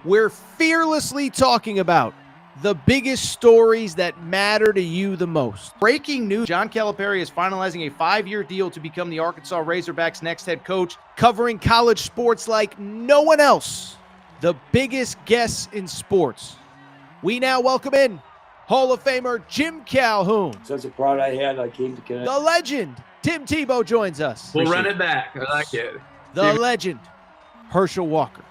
We're fearlessly talking about the biggest stories that matter to you the most. Breaking news, John Calipari is finalizing a 5-year deal to become the Arkansas Razorbacks' next head coach, covering college sports like no one else. The biggest guests in sports. We now welcome in Hall of Famer Jim Calhoun. Such a pride I had, I came to connect. The legend, Tim Tebow, joins us. We'll run it back. I like it. The legend, Herschel Walker.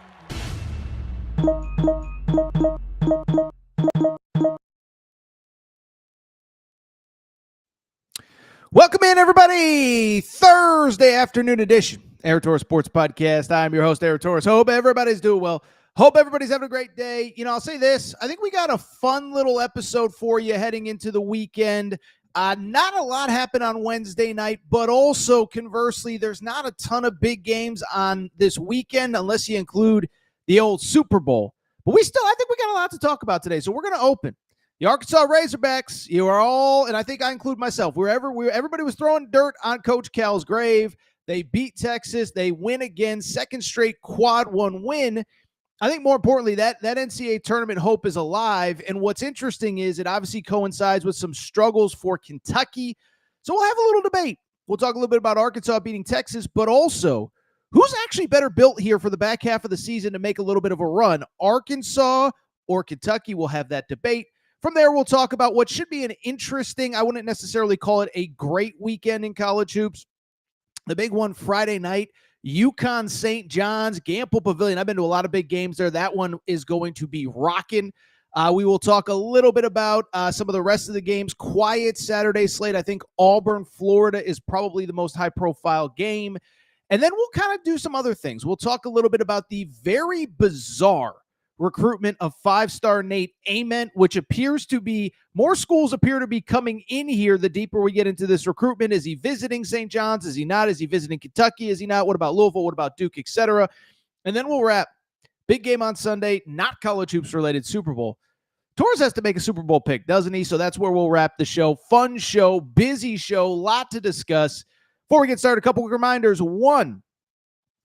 Welcome in, everybody. Thursday afternoon edition, Air Torres Sports Podcast. I'm your host, Air Torres. Hope everybody's doing well. Hope everybody's having a great day. You know, I'll say this. I think we got a fun little episode for you heading into the weekend. Not a lot happened on Wednesday night, but also conversely, there's not a ton of big games on this weekend unless you include the old Super Bowl. But I think we got a lot to talk about today. So we're going to open the Arkansas Razorbacks. You are all, and I think I include myself, everybody was throwing dirt on Coach Cal's grave. They beat Texas. They win again, second straight quad one win. I think more importantly, that NCAA tournament hope is alive. And what's interesting is it obviously coincides with some struggles for Kentucky. So we'll have a little debate. We'll talk a little bit about Arkansas beating Texas, but also who's actually better built here for the back half of the season to make a little bit of a run, Arkansas or Kentucky? We'll have that debate. From there, we'll talk about what should be an interesting, I wouldn't necessarily call it a great weekend in college hoops. The big one Friday night, UConn St. John's, Gamble Pavilion. I've been to a lot of big games there. That one is going to be rocking. We will talk a little bit about some of the rest of the games. Quiet Saturday slate. I think Auburn, Florida is probably the most high-profile game. And then we'll kind of do some other things. We'll talk a little bit about the very bizarre recruitment of five-star Nate Ament, which appears to be, more schools appear to be coming in here the deeper we get into this recruitment. Is he visiting St. John's? Is he not? Is he visiting Kentucky? Is he not? What about Louisville? What about Duke, etc.? And then we'll wrap. Big game on Sunday, not college hoops related, Super Bowl. Torres has to make a Super Bowl pick, doesn't he? So that's where we'll wrap the show. Fun show, busy show, lot to discuss. Before we get started, a couple quick reminders. One,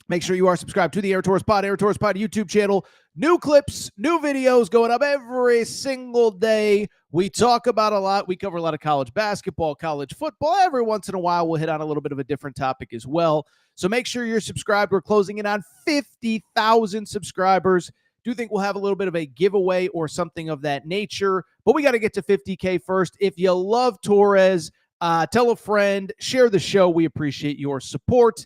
make sure you are subscribed to the Air Torres Pod YouTube channel. New clips, new videos going up every single day. We talk about a lot. We cover a lot of college basketball, college football. Every once in a while, we'll hit on a little bit of a different topic as well. So make sure you're subscribed. We're closing in on 50,000 subscribers. Do think we'll have a little bit of a giveaway or something of that nature. But we got to get to 50K first. If you love Torres, tell a friend, share the show. We appreciate your support.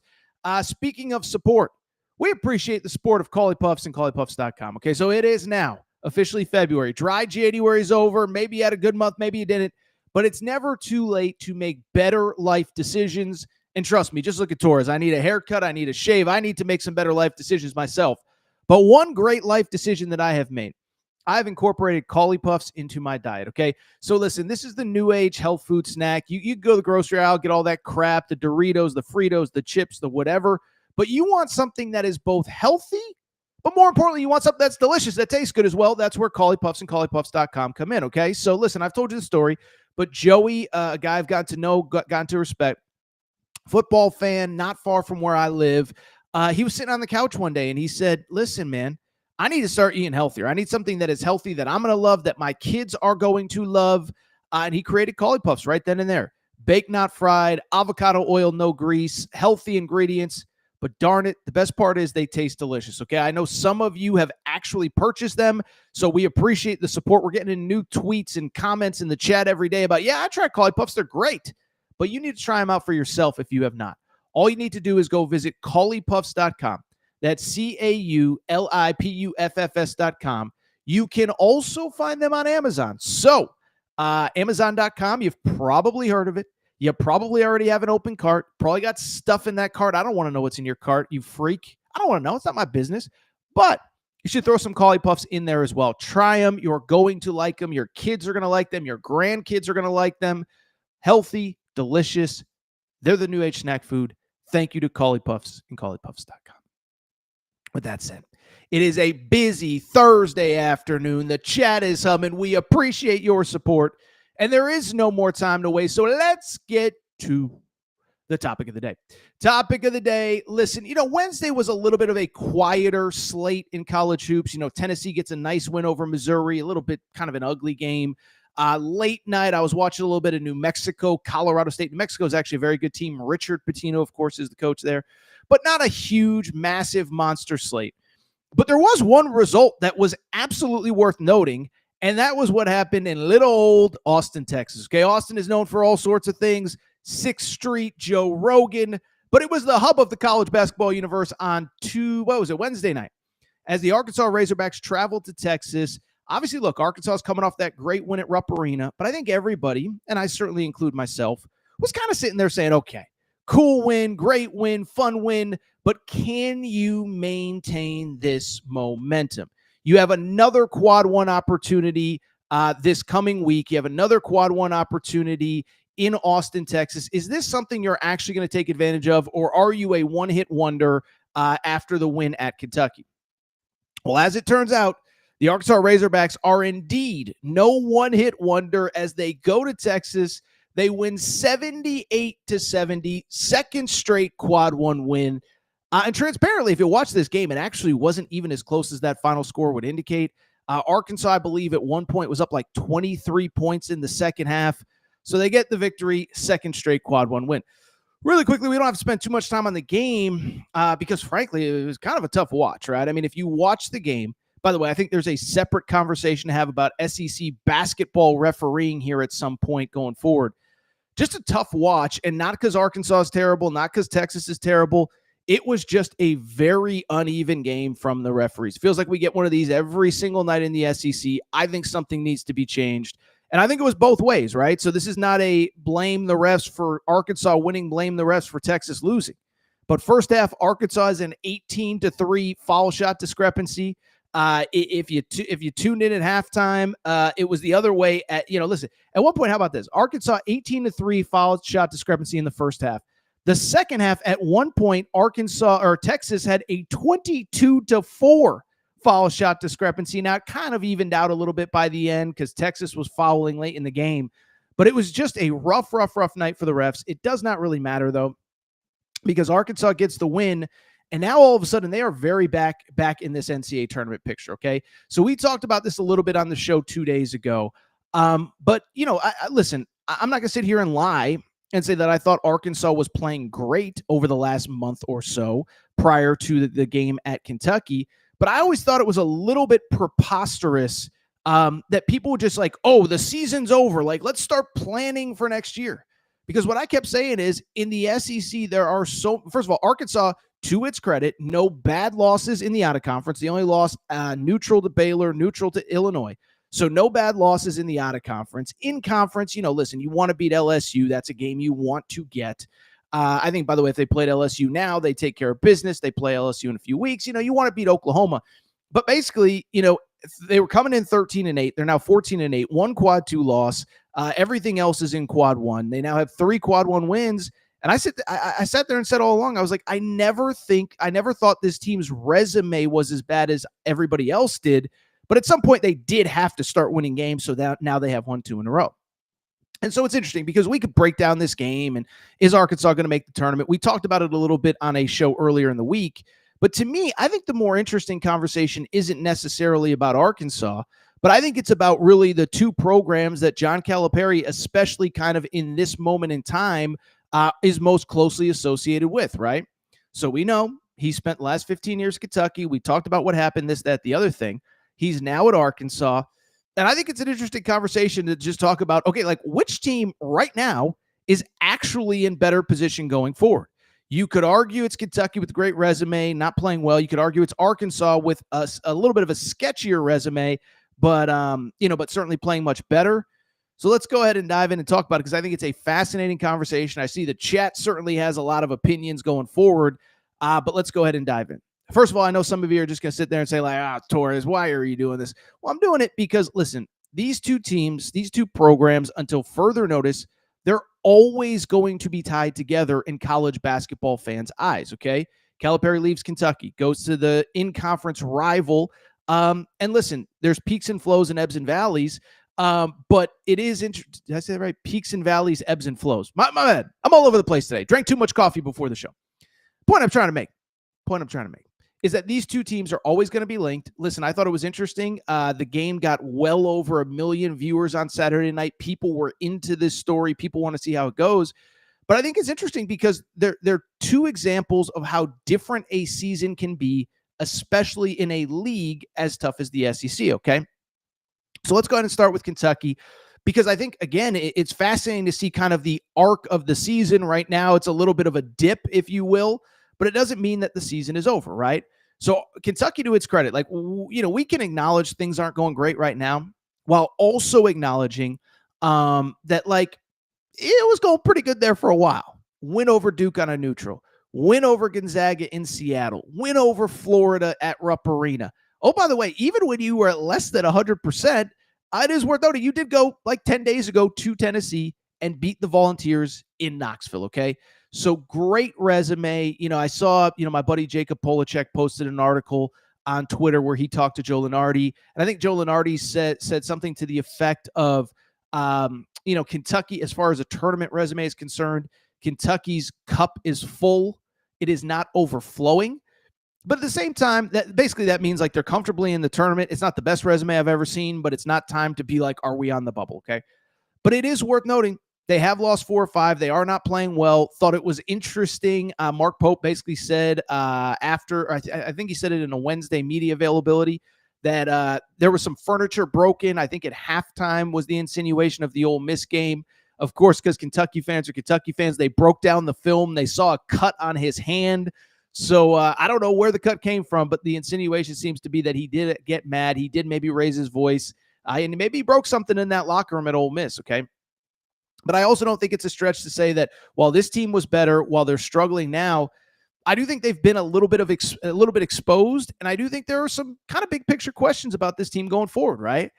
Speaking of support, we appreciate the support of Callie Puffs and CalliePuffs.com. Okay, so it is now officially February. Dry January is over. Maybe you had a good month, maybe you didn't, but it's never too late to make better life decisions. And trust me, just look at Torres. I need a haircut. I need a shave. I need to make some better life decisions myself. But one great life decision that I have made, I've incorporated Callie Puffs into my diet, okay? So listen, this is the new age health food snack. You go to the grocery aisle, get all that crap, the Doritos, the Fritos, the chips, the whatever, but you want something that is both healthy, but more importantly, you want something that's delicious, that tastes good as well. That's where Callie Puffs and CalliePuffs.com come in, okay? So listen, I've told you the story, but Joey, a guy I've gotten to know, gotten to respect, football fan, not far from where I live, he was sitting on the couch one day and he said, listen, man, I need to start eating healthier. I need something that is healthy, that I'm going to love, that my kids are going to love. And he created Callie Puffs right then and there. Baked, not fried, avocado oil, no grease, healthy ingredients. But darn it, the best part is they taste delicious, okay? I know some of you have actually purchased them, so we appreciate the support. We're getting in new tweets and comments in the chat every day about, yeah, I tried Callie Puffs. They're great. But you need to try them out for yourself if you have not. All you need to do is go visit CalliePuffs.com. That's CAULIPUFFS.com. You can also find them on Amazon. So, Amazon.com, you've probably heard of it. You probably already have an open cart. Probably got stuff in that cart. I don't want to know what's in your cart, you freak. I don't want to know. It's not my business. But you should throw some Callie Puffs in there as well. Try them. You're going to like them. Your kids are going to like them. Your grandkids are going to like them. Healthy, delicious. They're the new age snack food. Thank you to Callie Puffs and CalliePuffs.com. With that said, it is a busy Thursday afternoon. The chat is humming. We appreciate your support. And there is no more time to waste. So let's get to the topic of the day. Topic of the day. Listen, Wednesday was a little bit of a quieter slate in college hoops. Tennessee gets a nice win over Missouri, a little bit kind of an ugly game. Late night, I was watching a little bit of New Mexico, Colorado State. New Mexico is actually a very good team. Richard Pitino, of course, is the coach there, but not a huge, massive monster slate. But there was one result that was absolutely worth noting, and that was what happened in little old Austin, Texas. Okay, Austin is known for all sorts of things. 6th Street, Joe Rogan, but it was the hub of the college basketball universe on Wednesday night, as the Arkansas Razorbacks traveled to Texas. Obviously, look, Arkansas is coming off that great win at Rupp Arena, but I think everybody, and I certainly include myself, was kind of sitting there saying, okay, cool win, great win, fun win, but can you maintain this momentum? You have another quad one opportunity this coming week. You have another quad one opportunity in Austin, Texas. Is this something you're actually going to take advantage of, or are you a one-hit wonder after the win at Kentucky? Well, as it turns out, the Arkansas Razorbacks are indeed no one-hit wonder as they go to Texas. They win 78-70, second straight quad one win. And transparently, if you watch this game, it actually wasn't even as close as that final score would indicate. Arkansas, I believe, at one point was up like 23 points in the second half. So they get the victory, second straight quad one win. Really quickly, we don't have to spend too much time on the game because, frankly, it was kind of a tough watch, right? I mean, if you watch the game, by the way, I think there's a separate conversation to have about SEC basketball refereeing here at some point going forward. Just a tough watch, and not because Arkansas is terrible, not because Texas is terrible. It was just a very uneven game from the referees. Feels like we get one of these every single night in the SEC. I think something needs to be changed. And I think it was both ways, right? So this is not a blame the refs for Arkansas winning, blame the refs for Texas losing. But first half, Arkansas is an 18-3 foul shot discrepancy. If you tuned in at halftime, it was the other way. Listen, at one point, how about this? Arkansas 18-3 foul shot discrepancy in the first half. The second half, at one point, Texas had a 22-4 foul shot discrepancy. Now, it kind of evened out a little bit by the end because Texas was fouling late in the game. But it was just a rough night for the refs. It does not really matter, though, because Arkansas gets the win. And now all of a sudden they are very back in this NCAA tournament picture, okay? So we talked about this a little bit on the show 2 days ago. But, listen, I'm not going to sit here and lie and say that I thought Arkansas was playing great over the last month or so prior to the game at Kentucky. But I always thought it was a little bit preposterous that people were just like, oh, the season's over. Like, let's start planning for next year. Because what I kept saying is in the SEC, first of all, Arkansas, to its credit, no bad losses in the out-of-conference. The only loss, neutral to Baylor, neutral to Illinois. So no bad losses in the out-of-conference. In conference, listen, you want to beat LSU. That's a game you want to get. I think, by the way, if they played LSU now, they take care of business. They play LSU in a few weeks. You want to beat Oklahoma. But basically, they were coming in 13-8. They're now 14-8. One quad 2 loss. Everything else is in quad 1. They now have 3 quad 1 wins. And I sat there and said all along, I was like, I never thought this team's resume was as bad as everybody else did. But at some point, they did have to start winning games. So that now they have 1-2 in a row. And so it's interesting because we could break down this game and is Arkansas going to make the tournament? We talked about it a little bit on a show earlier in the week. But to me, I think the more interesting conversation isn't necessarily about Arkansas, but I think it's about really the two programs that John Calipari, especially kind of in this moment in time, is most closely associated with, right? So we know he spent the last 15 years at Kentucky. We talked about what happened, this, that, the other thing. He's now at Arkansas. And I think it's an interesting conversation to just talk about, okay, like which team right now is actually in better position going forward? You could argue it's Kentucky with a great resume, not playing well. You could argue it's Arkansas with a little bit of a sketchier resume, but certainly playing much better. So let's go ahead and dive in and talk about it because I think it's a fascinating conversation. I see the chat certainly has a lot of opinions going forward, but let's go ahead and dive in. First of all, I know some of you are just going to sit there and say like, Torres, why are you doing this? Well, I'm doing it because, listen, these two teams, these two programs, until further notice, they're always going to be tied together in college basketball fans' eyes, okay? Calipari leaves Kentucky, goes to the in-conference rival. And listen, there's peaks and flows and ebbs and valleys. But it is interesting. Did I say that right? Peaks and valleys, ebbs and flows. My bad. I'm all over the place today. Drank too much coffee before the show. Point I'm trying to make is that these two teams are always going to be linked. Listen, I thought it was interesting. The game got well over 1 million viewers on Saturday night. People were into this story. People want to see how it goes. But I think it's interesting because they're two examples of how different a season can be, especially in a league as tough as the SEC, okay? So let's go ahead and start with Kentucky, because I think, again, it's fascinating to see kind of the arc of the season. Right now, it's a little bit of a dip, if you will, but it doesn't mean that the season is over, right? So Kentucky, to its credit, like, we can acknowledge things aren't going great right now while also acknowledging that, like, it was going pretty good there for a while. Win over Duke on a neutral, win over Gonzaga in Seattle, win over Florida at Rupp Arena. Oh, by the way, even when you were at less than 100%, it is worth noting you did go like 10 days ago to Tennessee and beat the Volunteers in Knoxville, okay? So great resume. I saw, my buddy Jacob Polachek posted an article on Twitter where he talked to Joe Lunardi. And I think Joe Lunardi said something to the effect of, Kentucky, as far as a tournament resume is concerned, Kentucky's cup is full. It is not overflowing. But at the same time, that means like they're comfortably in the tournament. It's not the best resume I've ever seen, but it's not time to be like, are we on the bubble? Okay. But it is worth noting they have lost 4 or 5. They are not playing well. Thought it was interesting. Mark Pope basically said after, I think he said it in a Wednesday media availability, that there was some furniture broken. I think at halftime was the insinuation of the Ole Miss game. Of course, because Kentucky fans are Kentucky fans, they broke down the film. They saw a cut on his hand. So I don't know where the cut came from, but the insinuation seems to be that he did get mad. He did maybe raise his voice, and maybe he broke something in that locker room at Ole Miss, okay? But I also don't think it's a stretch to say that while this team was better, while they're struggling now, I do think they've been a little bit exposed, and I do think there are some kind of big picture questions about this team going forward, right?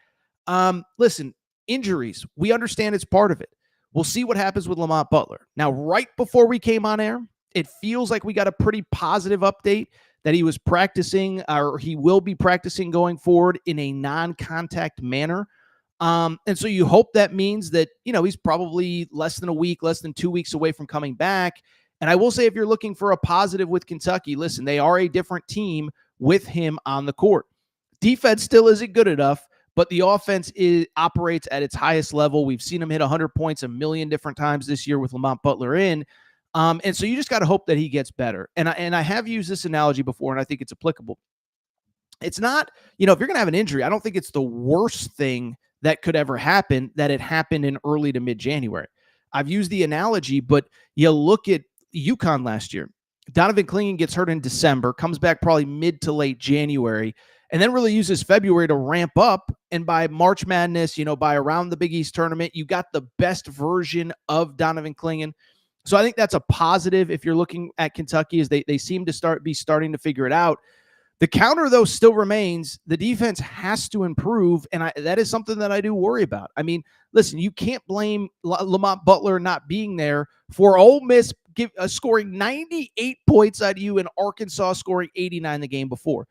Listen, injuries, we understand it's part of it. We'll see what happens with Lamont Butler. Now, right before we came on air, it feels like we got a pretty positive update that he was practicing, or he will be practicing going forward in a non-contact manner. And so you hope that means that, he's probably less than a week, less than 2 weeks away from coming back. And I will say, if you're looking for a positive with Kentucky, listen, they are a different team with him on the court. Defense still isn't good enough, but the offense operates at its highest level. We've seen him hit 100 points a million different times this year with Lamont Butler in. And so you just got to hope that he gets better. And I have used this analogy before, and I think it's applicable. It's not, if you're going to have an injury, I don't think it's the worst thing that could ever happen that it happened in early to mid-January. I've used the analogy, but you look at UConn last year. Donovan Clingan gets hurt in December, comes back probably mid to late January, and then really uses February to ramp up. And by March Madness, by around the Big East tournament, you got the best version of Donovan Clingan. So I think that's a positive if you're looking at Kentucky, is they seem to starting to figure it out. The counter, though, still remains. The defense has to improve, and that is something that I do worry about. I mean, listen, you can't blame Lamont Butler not being there for Ole Miss scoring 98 points on you and Arkansas scoring 89 the game before.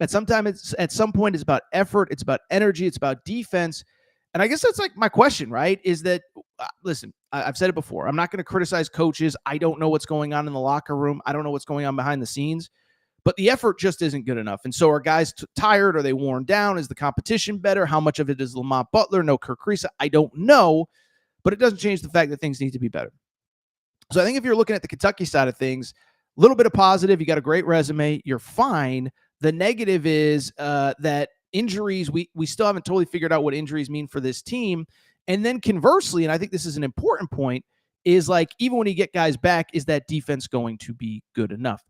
At some point, it's about effort, it's about energy, it's about defense. And I guess that's like my question, right? Is that, listen, I've said it before. I'm not going to criticize coaches. I don't know what's going on in the locker room. I don't know what's going on behind the scenes. But the effort just isn't good enough. And so are guys tired? Are they worn down? Is the competition better? How much of it is Lamont Butler? No Kirk Kriisa? I don't know. But it doesn't change the fact that things need to be better. So I think if you're looking at the Kentucky side of things, a little bit of positive. You got a great resume. You're fine. The negative is that injuries, we still haven't totally figured out what injuries mean for this team. And then conversely, and I think this is an important point, is like even when you get guys back, is that defense going to be good enough?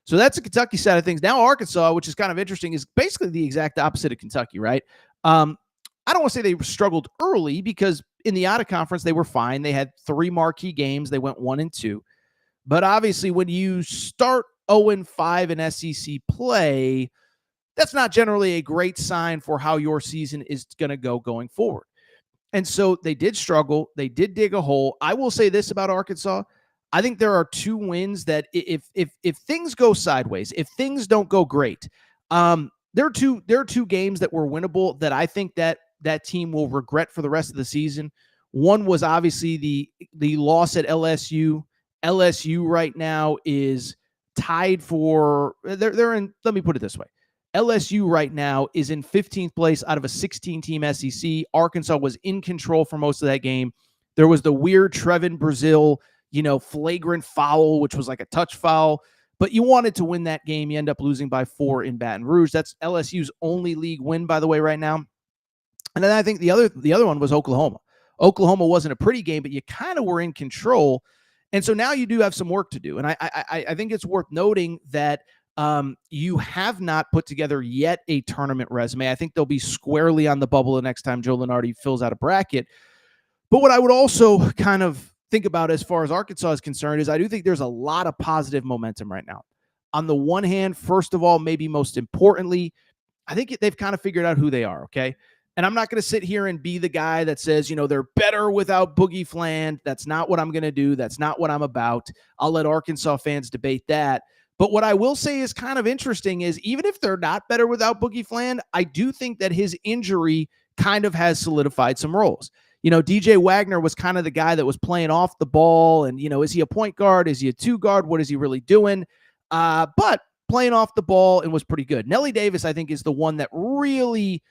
So that's the Kentucky side of things. Now Arkansas, which is kind of interesting, is basically the exact opposite of Kentucky, right? I don't want to say they struggled early, because in the out-of-conference, they were fine. They had 3 marquee games. They went 1-2. But obviously, when you start 0-5 in SEC play, that's not generally a great sign for how your season is going to go going forward. And so they did struggle. They did dig a hole. I will say this about Arkansas. I think there are 2 wins that if things go sideways, if things don't go great, there are two games that were winnable that I think that that team will regret for the rest of the season. One was obviously the loss at LSU. LSU right now is tied for they're in. Let me put it this way: LSU right now is in 15th place out of a 16-team SEC. Arkansas was in control for most of that game. There was the weird Trevin Brazil, flagrant foul, which was like a touch foul. But you wanted to win that game. You end up losing by 4 in Baton Rouge. That's LSU's only league win, by the way, right now. And then I think the other one was Oklahoma. Oklahoma wasn't a pretty game, but you kind of were in control. And so now you do have some work to do. And I think it's worth noting that you have not put together yet a tournament resume. I think they'll be squarely on the bubble the next time Joe Lunardi fills out a bracket. But what I would also kind of think about as far as Arkansas is concerned is I do think there's a lot of positive momentum right now. On the one hand, first of all, maybe most importantly, I think they've kind of figured out who they are, okay? And I'm not going to sit here and be the guy that says, they're better without Boogie Fland. That's not what I'm going to do. That's not what I'm about. I'll let Arkansas fans debate that. But what I will say is kind of interesting is even if they're not better without Boogie Fland, I do think that his injury kind of has solidified some roles. DJ Wagner was kind of the guy that was playing off the ball. And, is he a point guard? Is he a 2 guard? What is he really doing? But playing off the ball and was pretty good. Nelly Davis, I think, is the one that really,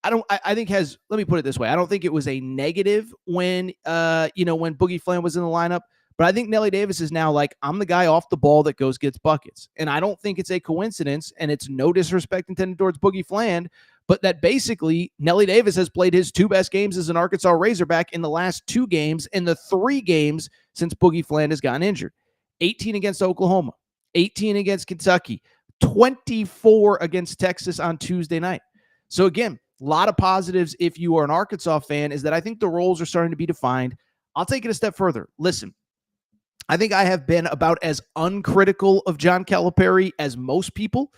I think has, let me put it this way. I don't think it was a negative when Boogie Fland was in the lineup, but I think Nelly Davis is now like, I'm the guy off the ball that gets buckets. And I don't think it's a coincidence, and it's no disrespect intended towards Boogie Fland, but that basically Nelly Davis has played his 2 best games as an Arkansas Razorback in the last 2 games in the 3 games since Boogie Fland has gotten injured. 18 against Oklahoma, 18 against Kentucky, 24 against Texas on Tuesday night. So again, a lot of positives if you are an Arkansas fan is that I think the roles are starting to be defined. I'll take it a step further. Listen, I think I have been about as uncritical of John Calipari as most people.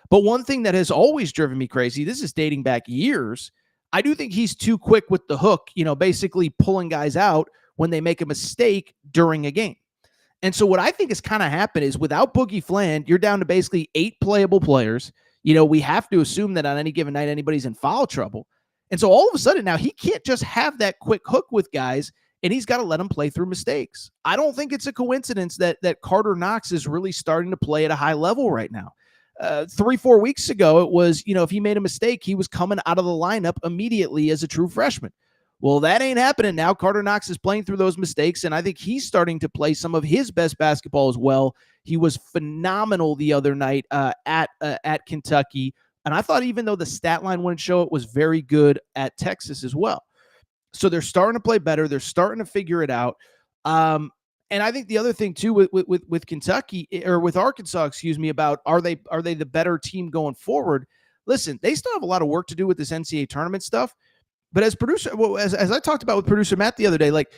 But one thing that has always driven me crazy, this is dating back years, I do think he's too quick with the hook, basically pulling guys out when they make a mistake during a game. And so what I think has kind of happened is without Boogie Fland, you're down to basically 8 playable players. We have to assume that on any given night, anybody's in foul trouble. And so all of a sudden now he can't just have that quick hook with guys, and he's got to let them play through mistakes. I don't think it's a coincidence that Carter Knox is really starting to play at a high level right now. 3-4 weeks ago, it was, if he made a mistake, he was coming out of the lineup immediately as a true freshman. Well, that ain't happening now. Carter Knox is playing through those mistakes, and I think he's starting to play some of his best basketball as well. He was phenomenal the other night at Kentucky, and I thought even though the stat line wouldn't show it, was very good at Texas as well. So they're starting to play better. They're starting to figure it out. And I think the other thing too with Kentucky or with Arkansas, about are they the better team going forward? Listen, they still have a lot of work to do with this NCAA tournament stuff. But as I talked about with producer Matt the other day, like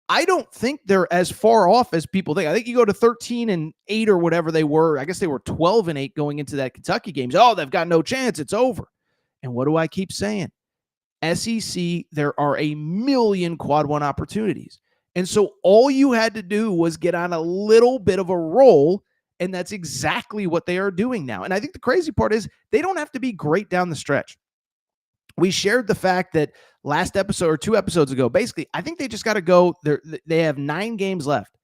I don't think they're as far off as people think. I think you go to 13-8 or whatever they were. I guess they were 12-8 going into that Kentucky games. Oh, they've got no chance. It's over. And what do I keep saying? SEC, there are a million quad 1 opportunities. And so all you had to do was get on a little bit of a roll, and that's exactly what they are doing now. And I think the crazy part is they don't have to be great down the stretch. We shared the fact that last episode or 2 episodes ago, basically, I think they just got to go. They have 9 games left.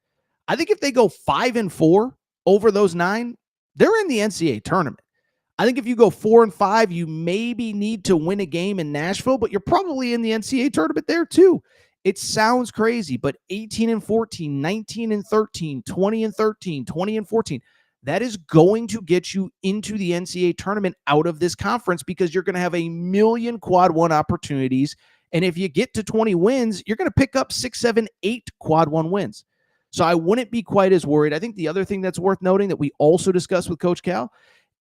I think if they go 5-4 over those 9, they're in the NCAA tournament. I think if you go 4-5, you maybe need to win a game in Nashville, but you're probably in the NCAA tournament there too. It sounds crazy, but 18-14, 19-13, 20-13, 20-14, that is going to get you into the NCAA tournament out of this conference because you're going to have a million quad 1 opportunities. And if you get to 20 wins, you're going to pick up 6, 7, 8 quad 1 wins. So I wouldn't be quite as worried. I think the other thing that's worth noting that we also discussed with Coach Cal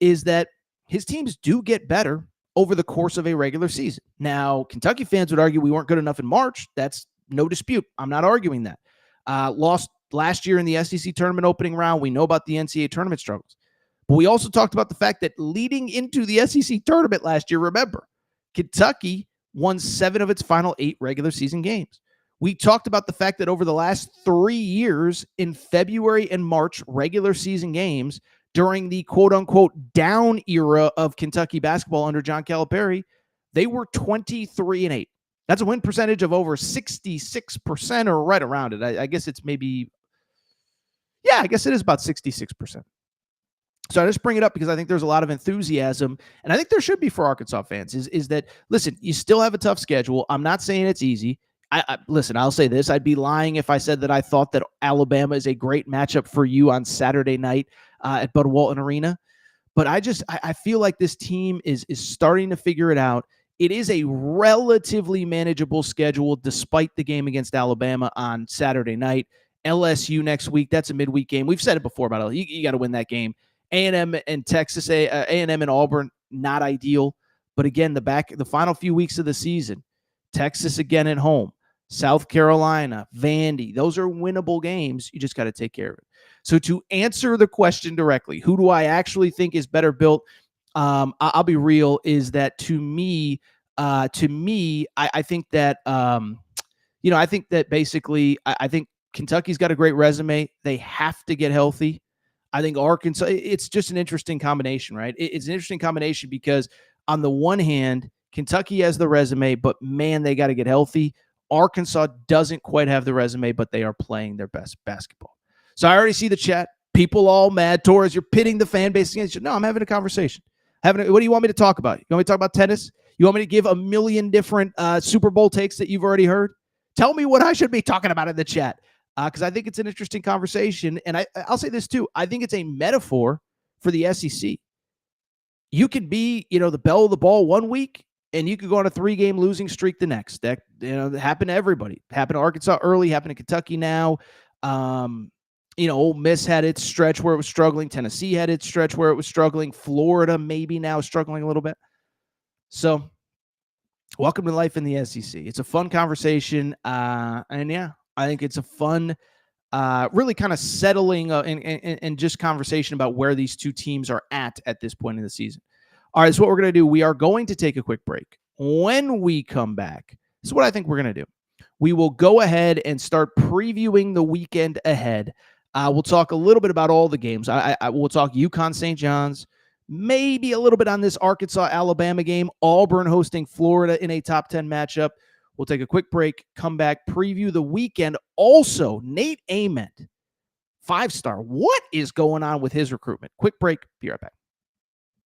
is that his teams do get better over the course of a regular season. Now, Kentucky fans would argue we weren't good enough in March. That's no dispute. I'm not arguing that. Lost last year in the SEC tournament opening round. We know about the NCAA tournament struggles. But we also talked about the fact that leading into the SEC tournament last year, remember, Kentucky won 7 of its final 8 regular season games. We talked about the fact that over the last 3 years in February and March regular season games during the quote-unquote down era of Kentucky basketball under John Calipari, they were 23-8. That's a win percentage of over 66% or right around it. I guess it's maybe, yeah, I guess it is about 66%. So I just bring it up because I think there's a lot of enthusiasm, and I think there should be for Arkansas fans, is that, listen, you still have a tough schedule. I'm not saying it's easy. Listen, I'll say this. I'd be lying if I said that I thought that Alabama is a great matchup for you on Saturday night at Bud Walton Arena. But I feel like this team is starting to figure it out. It is a relatively manageable schedule despite the game against Alabama on Saturday night. LSU next week, that's a midweek game. We've said it before about it. You got to win that game. A&M and Texas, A&M and Auburn, not ideal. But again, the final few weeks of the season, Texas again at home, South Carolina, Vandy, those are winnable games. You just got to take care of it. So to answer the question directly, who do I actually think is better built? I'll be real, is that to me, I think that, I think that basically, I think Kentucky's got a great resume. They have to get healthy. I think Arkansas, it's just an interesting combination, right? It's an interesting combination because on the one hand, Kentucky has the resume, but man, they got to get healthy. Arkansas doesn't quite have the resume, but they are playing their best basketball. So I already see the chat. People all mad. Torres, you're pitting the fan base against you. No, I'm having a conversation. What do you want me to talk about? You want me to talk about tennis? You want me to give a million different Super Bowl takes that you've already heard? Tell me what I should be talking about in the chat. Because I think it's an interesting conversation. And I'll say this too. I think it's a metaphor for the SEC. You could be, the belle of the ball one week, and you could go on a 3-game losing streak the next. That happened to everybody. Happened to Arkansas early, happened to Kentucky now. Ole Miss had its stretch where it was struggling. Tennessee had its stretch where it was struggling. Florida maybe now struggling a little bit. So welcome to life in the SEC. It's a fun conversation. And yeah, I think it's a fun, really kind of settling and just conversation about where these two teams are at this point in the season. All right, so what we're going to do, we are going to take a quick break. When we come back, this is what I think we're going to do. We will go ahead and start previewing the weekend ahead. We'll talk a little bit about all the games. I will talk UConn St. John's, maybe a little bit on this Arkansas-Alabama game, Auburn hosting Florida in a top 10 matchup. We'll take a quick break, come back, preview the weekend. Also, Nate Ament, 5-star. What is going on with his recruitment? Quick break. Be right back.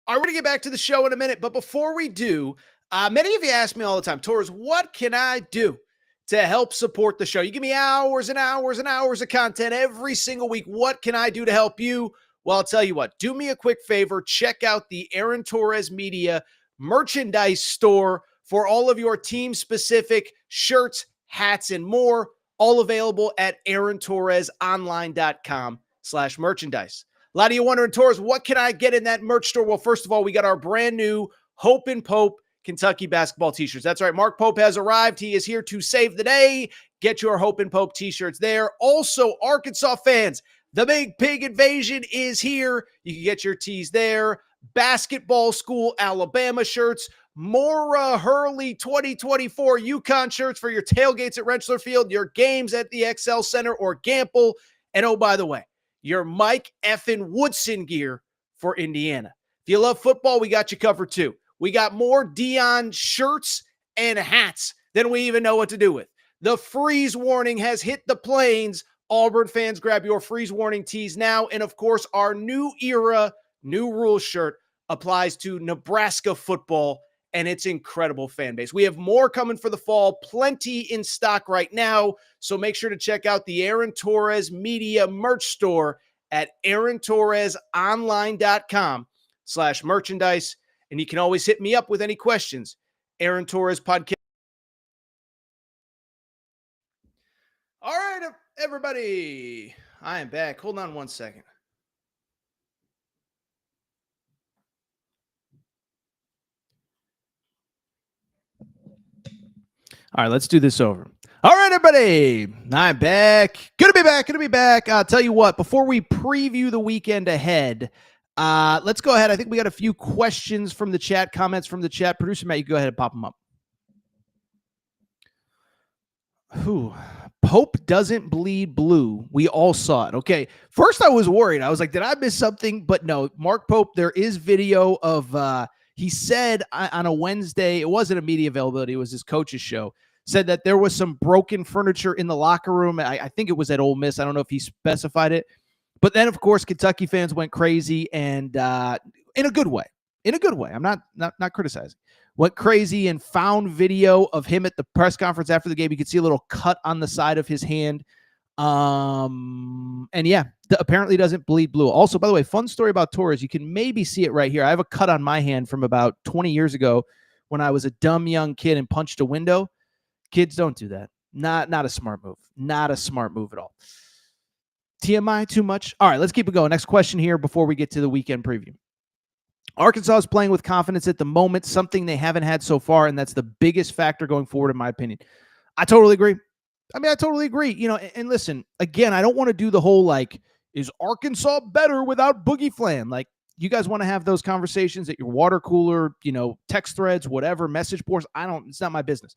All right, we're going to get back to the show in a minute, but before we do, many of you ask me all the time, Torres, what can I do to help support the show? You give me hours and hours and hours of content every single week. What can I do to help you? Well, I'll tell you what, do me a quick favor. Check out the Aaron Torres Media merchandise store for all of your team-specific shirts, hats, and more, all available at aarontorresonline.com/merchandise. A lot of you wondering, Torres, what can I get in that merch store? Well, first of all, we got our brand new Hope and Pope Kentucky basketball t-shirts. That's right. Mark Pope has arrived. He is here to save the day. Get your Hope and Pope t-shirts there. Also, Arkansas fans, the Big Pig Invasion is here. You can get your tees there. Basketball School Alabama shirts. More Hurley 2024 UConn shirts for your tailgates at Rentschler Field, your games at the XL Center or Gamble. And oh, by the way, your Mike effing Woodson gear for Indiana. If you love football, we got you covered too. We got more Dion shirts and hats than we even know what to do with. The freeze warning has hit the plains. Auburn fans, grab your freeze warning tees now. And of course, our new era, new rules shirt applies to Nebraska football and its incredible fan base. We have more coming for the fall, plenty in stock right now. So make sure to check out the Aaron Torres Media merch store at aarontorresonline.com/merchandise. And you can always hit me up with any questions. Aaron Torres Podcast. All right, everybody. I am back. Hold on one second. All right, let's do this over. All right, everybody. I'm back. Good to be back. I'll tell you what, before we preview the weekend ahead, let's go ahead. I think we got a few questions from the chat, comments from the chat. Producer Matt, you go ahead and pop them up. Pope doesn't bleed blue. We all saw it. Okay. First, I was worried. I was like, did I miss something? But no, Mark Pope, there is video of He said on a Wednesday, it wasn't a media availability, it was his coach's show, said that there was some broken furniture in the locker room. I think it was at Ole Miss. I don't know if he specified it. But then, of course, Kentucky fans went crazy, and in a good way. In a good way. I'm not criticizing. Went crazy and found video of him at the press conference after the game. You could see a little cut on the side of his hand. And yeah, apparently doesn't bleed blue. Also, by the way, fun story about Torres. You can maybe see it right here. I have a cut on my hand from about 20 years ago when I was a dumb young kid and punched a window. Kids don't do that. Not a smart move. Not a smart move at all. TMI, too much? All right, let's keep it going. Next question here before we get to the weekend preview. Arkansas is playing with confidence at the moment, something they haven't had so far, and that's the biggest factor going forward, in my opinion. I totally agree. I totally agree. And listen, again, I don't want to do the whole, like, is Arkansas better without Boogie Flan? Like, you guys want to have those conversations at your water cooler, text threads, whatever, message boards. It's not my business.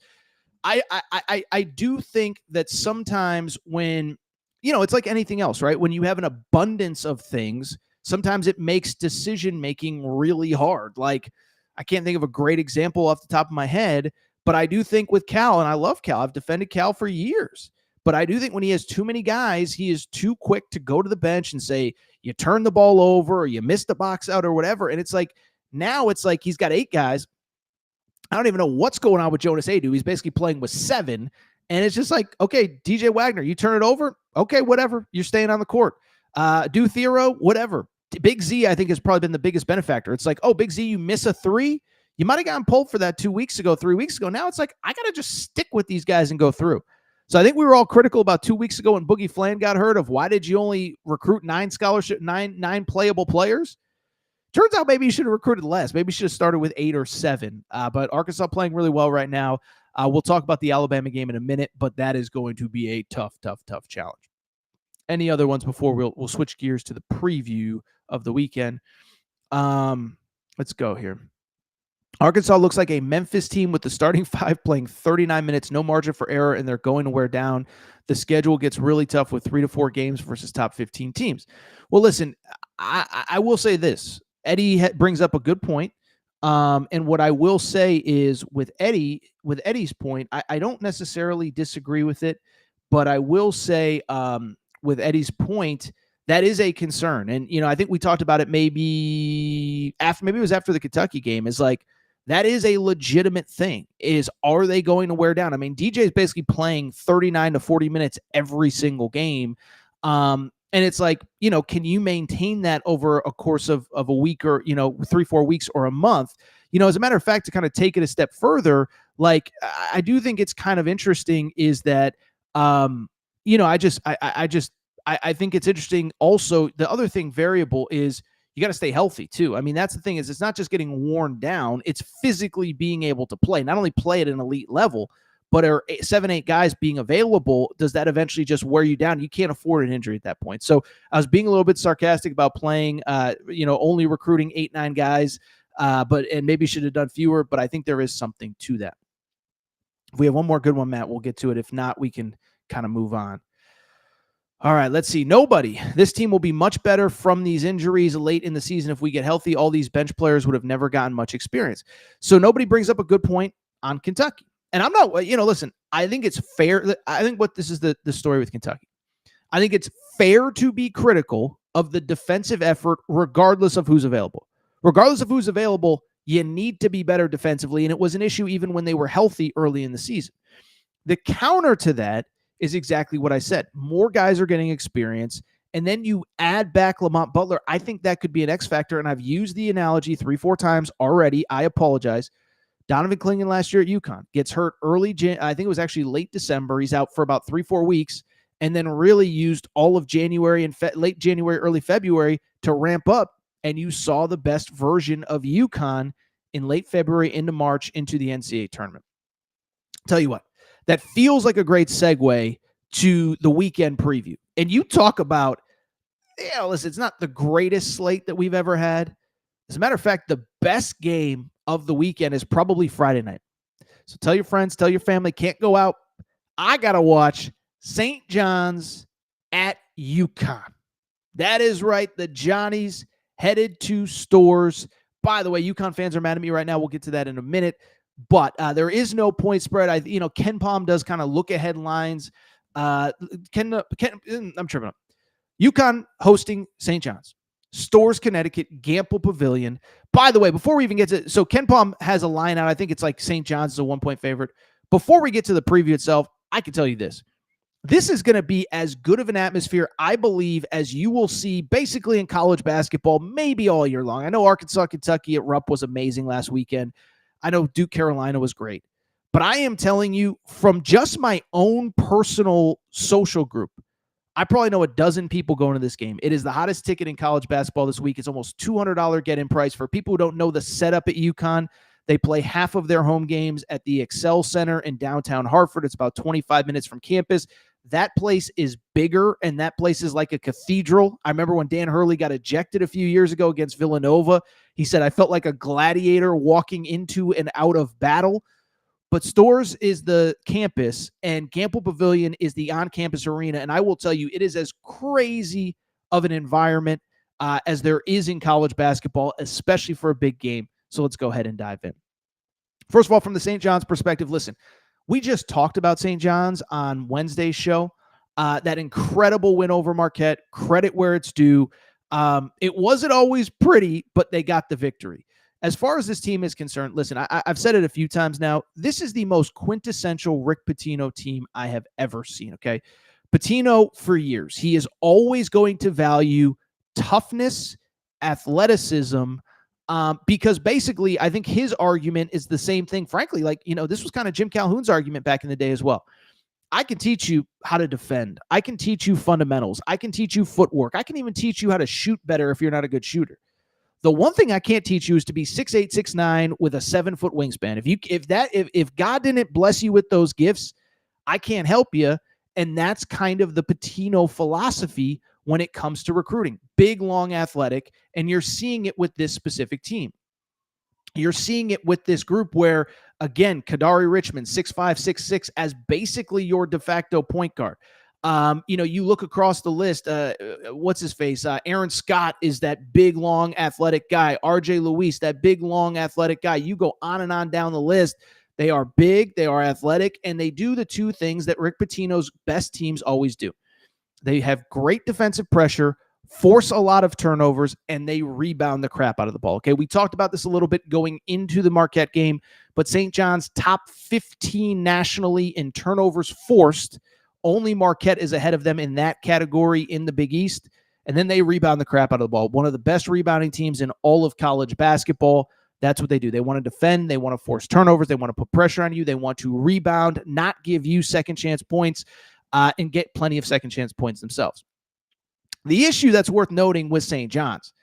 I do think that sometimes when, it's like anything else, right? When you have an abundance of things, sometimes it makes decision-making really hard. Like, I can't think of a great example off the top of my head, but I do think with Cal, and I love Cal, I've defended Cal for years, but I do think when he has too many guys, he is too quick to go to the bench and say, you turn the ball over or you missed the box out or whatever. And it's like, now it's like he's got 8 guys. I don't even know what's going on with Jonas Adu. He's basically playing with 7. And it's just like, okay, DJ Wagner, you turn it over. Okay, whatever. You're staying on the court. Do Thero, whatever. Big Z, I think, has probably been the biggest benefactor. It's like, oh, Big Z, you miss a 3. You might have gotten pulled for that 2 weeks ago, 3 weeks ago. Now it's like, I got to just stick with these guys and go through. So I think we were all critical about 2 weeks ago when Boogie Flan got hurt of why did you only recruit 9 playable players? Turns out maybe you should have recruited less. Maybe you should have started with 8 or 7. But Arkansas playing really well right now. We'll talk about the Alabama game in a minute, but that is going to be a tough challenge. Any other ones before we'll switch gears to the preview of the weekend? Let's go here. Arkansas looks like a Memphis team with the starting 5 playing 39 minutes, no margin for error, and they're going to wear down. The schedule gets really tough with 3 to 4 games versus top 15 teams. Well, listen, I will say this. Eddie brings up a good point. And what I will say is with Eddie's point, I don't necessarily disagree with it, but I will say with Eddie's point, that is a concern. And, I think we talked about it maybe it was after the Kentucky game, is like, that is a legitimate thing, is are they going to wear down? I mean, DJ is basically playing 39 to 40 minutes every single game. And it's like, can you maintain that over a course of a week or, 3-4 weeks or a month? As a matter of fact, to kind of take it a step further, like, I do think it's kind of interesting is that, I think it's interesting. Also, the other thing variable is you got to stay healthy too. I mean, that's the thing is it's not just getting worn down. It's physically being able to play, not only play at an elite level, but are 7-8 guys being available. Does that eventually just wear you down? You can't afford an injury at that point. So I was being a little bit sarcastic about playing, only recruiting 8-9 guys, and maybe should have done fewer, but I think there is something to that. If we have one more good one, Matt, we'll get to it. If not, we can kind of move on. All right, let's see. Nobody. This team will be much better from these injuries late in the season. If we get healthy, all these bench players would have never gotten much experience. So nobody brings up a good point on Kentucky. And I'm not, listen, I think it's fair. I think this is the story with Kentucky. I think it's fair to be critical of the defensive effort regardless of who's available. Regardless of who's available, you need to be better defensively. And it was an issue even when they were healthy early in the season. The counter to that is exactly what I said. More guys are getting experience, and then you add back Lamont Butler. I think that could be an X factor, and I've used the analogy 3-4 times already. I apologize. Donovan Clingan last year at UConn gets hurt early. I think it was actually late December. He's out for about 3-4 weeks, and then really used all of January and late January, early February to ramp up, and you saw the best version of UConn in late February into March into the NCAA tournament. Tell you what. That feels like a great segue to the weekend preview. And you talk about, listen, it's not the greatest slate that we've ever had. As a matter of fact, the best game of the weekend is probably Friday night. So tell your friends, tell your family, can't go out. I got to watch St. John's at UConn. That is right. The Johnnies headed to Stores. By the way, UConn fans are mad at me right now. We'll get to that in a minute. But there is no point spread. Ken Palm does kind of look ahead lines. I'm tripping up. UConn hosting St. John's. Storrs, Connecticut, Gamble Pavilion. By the way, before we even get to, so Ken Palm has a line out. I think it's like St. John's is a 1-point favorite. Before we get to the preview itself, I can tell you this. This is going to be as good of an atmosphere, I believe, as you will see basically in college basketball, maybe all year long. I know Arkansas, Kentucky at Rupp was amazing last weekend. I know Duke, Carolina was great. But I am telling you, from just my own personal social group, I probably know a dozen people going to this game. It is the hottest ticket in college basketball this week. It's almost $200 get-in price. For people who don't know the setup at UConn, they play half of their home games at the Excel Center in downtown Hartford. It's about 25 minutes from campus. That place is bigger, and that place is like a cathedral. I remember when Dan Hurley got ejected a few years ago against Villanova. He said, I felt like a gladiator walking into and out of battle. But Storrs is the campus, and Gamble Pavilion is the on-campus arena. And I will tell you, it is as crazy of an environment as there is in college basketball, especially for a big game. So let's go ahead and dive in. First of all, from the St. John's perspective, listen, we just talked about St. John's on Wednesday's show. That incredible win over Marquette, credit where it's due. It wasn't always pretty, but they got the victory. As far as this team is concerned, listen, I've said it a few times now. This is the most quintessential Rick Pitino team I have ever seen, okay? Pitino, for years, he is always going to value toughness, athleticism, because basically I think his argument is the same thing. Frankly, this was kind of Jim Calhoun's argument back in the day as well. I can teach you how to defend. I can teach you fundamentals. I can teach you footwork. I can even teach you how to shoot better if you're not a good shooter. The one thing I can't teach you is to be 6'8", 6'9" with a 7-foot wingspan. If God didn't bless you with those gifts, I can't help you. And that's kind of the Pitino philosophy when it comes to recruiting. Big, long, athletic, and you're seeing it with this specific team. You're seeing it with this group where, again, Kadari Richmond, 6'5", 6'6", as basically your de facto point guard. You look across the list, what's his face? Aaron Scott is that big, long, athletic guy. RJ Luis, that big, long, athletic guy. You go on and on down the list. They are big, they are athletic, and they do the two things that Rick Pitino's best teams always do. They have great defensive pressure, force a lot of turnovers, and they rebound the crap out of the ball. Okay, we talked about this a little bit going into the Marquette game, but St. John's top 15 nationally in turnovers forced. Only Marquette is ahead of them in that category in the Big East, and then they rebound the crap out of the ball. One of the best rebounding teams in all of college basketball. That's what they do. They want to defend. They want to force turnovers. They want to put pressure on you. They want to rebound, not give you second chance points, and get plenty of second chance points themselves. The issue that's worth noting with St. John's,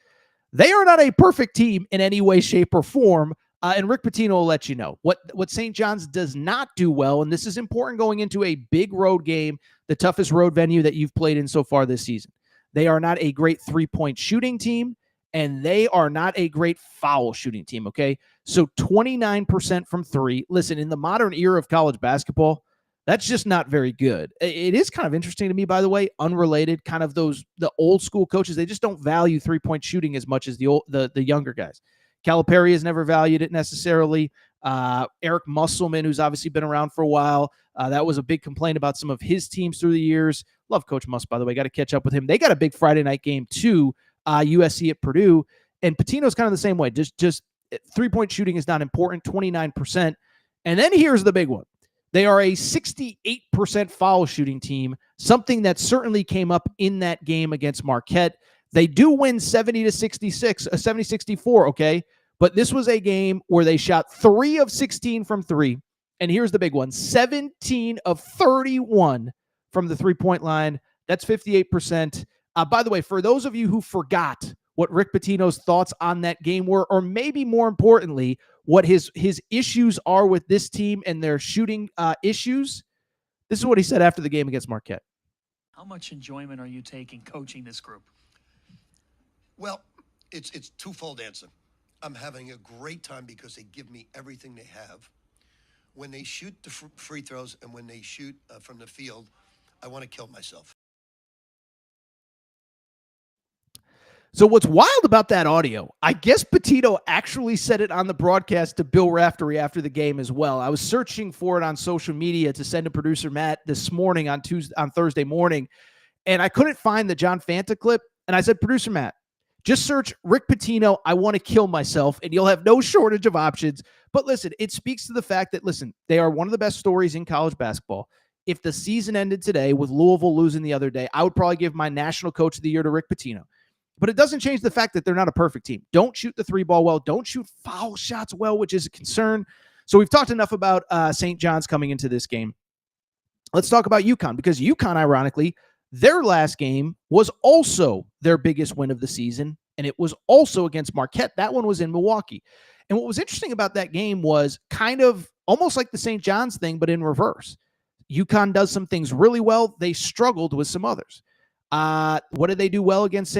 they are not a perfect team in any way, shape, or form, and Rick Pitino will let you know. What St. John's does not do well, and this is important going into a big road game, the toughest road venue that you've played in so far this season. They are not a great three-point shooting team, and they are not a great foul shooting team, okay? So 29% from three. Listen, in the modern era of college basketball, that's just not very good. It is kind of interesting to me, by the way, unrelated, kind of the old school coaches, they just don't value three-point shooting as much as the younger guys. Calipari has never valued it necessarily. Eric Musselman, who's obviously been around for a while, that was a big complaint about some of his teams through the years. Love Coach Muss, by the way. Got to catch up with him. They got a big Friday night game too, USC at Purdue. And Pitino's kind of the same way. Just three-point shooting is not important, 29%. And then here's the big one. They are a 68% foul shooting team, something that certainly came up in that game against Marquette. They do win 70-64, okay? But this was a game where they shot 3 of 16 from 3. And here's the big one, 17 of 31 from the three-point line. That's 58%. By the way, for those of you who forgot what Rick Pitino's thoughts on that game were, or maybe more importantly, what his issues are with this team and their shooting issues, this is what he said after the game against Marquette. How much enjoyment are you taking coaching this group? Well, it's twofold answer. I'm having a great time because they give me everything they have. When they shoot the free throws and when they shoot from the field, I want to kill myself. So what's wild about that audio, I guess Petito actually said it on the broadcast to Bill Raftery after the game as well. I was searching for it on social media to send to producer Matt this morning on Thursday morning, and I couldn't find the John Fanta clip. And I said, producer Matt, just search Rick Pitino, I want to kill myself, and you'll have no shortage of options. But listen, it speaks to the fact that, listen, they are one of the best stories in college basketball. If the season ended today with Louisville losing the other day, I would probably give my national coach of the year to Rick Pitino. But it doesn't change the fact that they're not a perfect team. Don't shoot the three ball well. Don't shoot foul shots well, which is a concern. So we've talked enough about St. John's coming into this game. Let's talk about UConn, because UConn, ironically, their last game was also their biggest win of the season, and it was also against Marquette. That one was in Milwaukee. And what was interesting about that game was kind of almost like the St. John's thing, but in reverse. UConn does some things really well. They struggled with some others. What did they do well against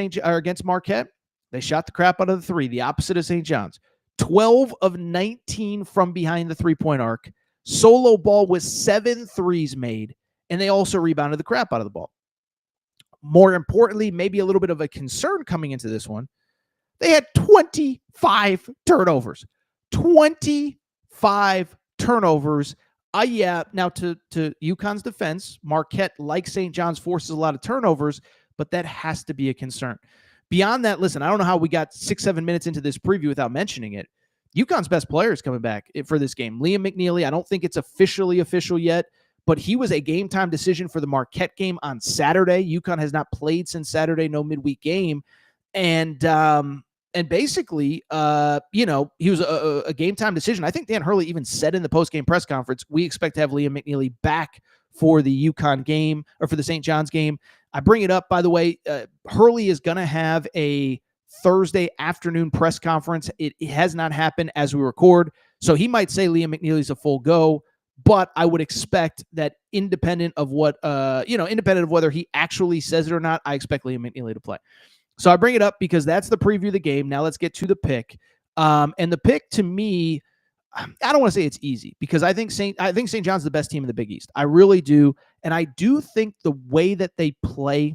Marquette? They shot the crap out of the three, the opposite of St. John's. 12 of 19 from behind the three-point arc. Solo ball with 7 threes made, and they also rebounded the crap out of the ball. More importantly, maybe a little bit of a concern coming into this one, they had 25 turnovers. 25 turnovers. Yeah, now to UConn's defense, Marquette, like St. John's, forces a lot of turnovers, but that has to be a concern. Beyond that, listen, I don't know how we got 6-7 minutes into this preview without mentioning it. UConn's best player is coming back for this game. Liam McNeely, I don't think it's officially official yet, but he was a game-time decision for the Marquette game on Saturday. UConn has not played since Saturday, no midweek game. And basically, he was a game-time decision. I think Dan Hurley even said in the post-game press conference, we expect to have Liam McNeely back for the UConn game, or for the St. John's game. I bring it up, by the way, Hurley is going to have a Thursday afternoon press conference. It has not happened as we record, so he might say Liam McNeely's a full go, but I would expect that independent of whether he actually says it or not, I expect Liam McNeely to play. So I bring it up because that's the preview of the game. Now let's get to the pick. And the pick, to me, I don't want to say it's easy, because I think St. John's is the best team in the Big East. I really do. And I do think the way that they play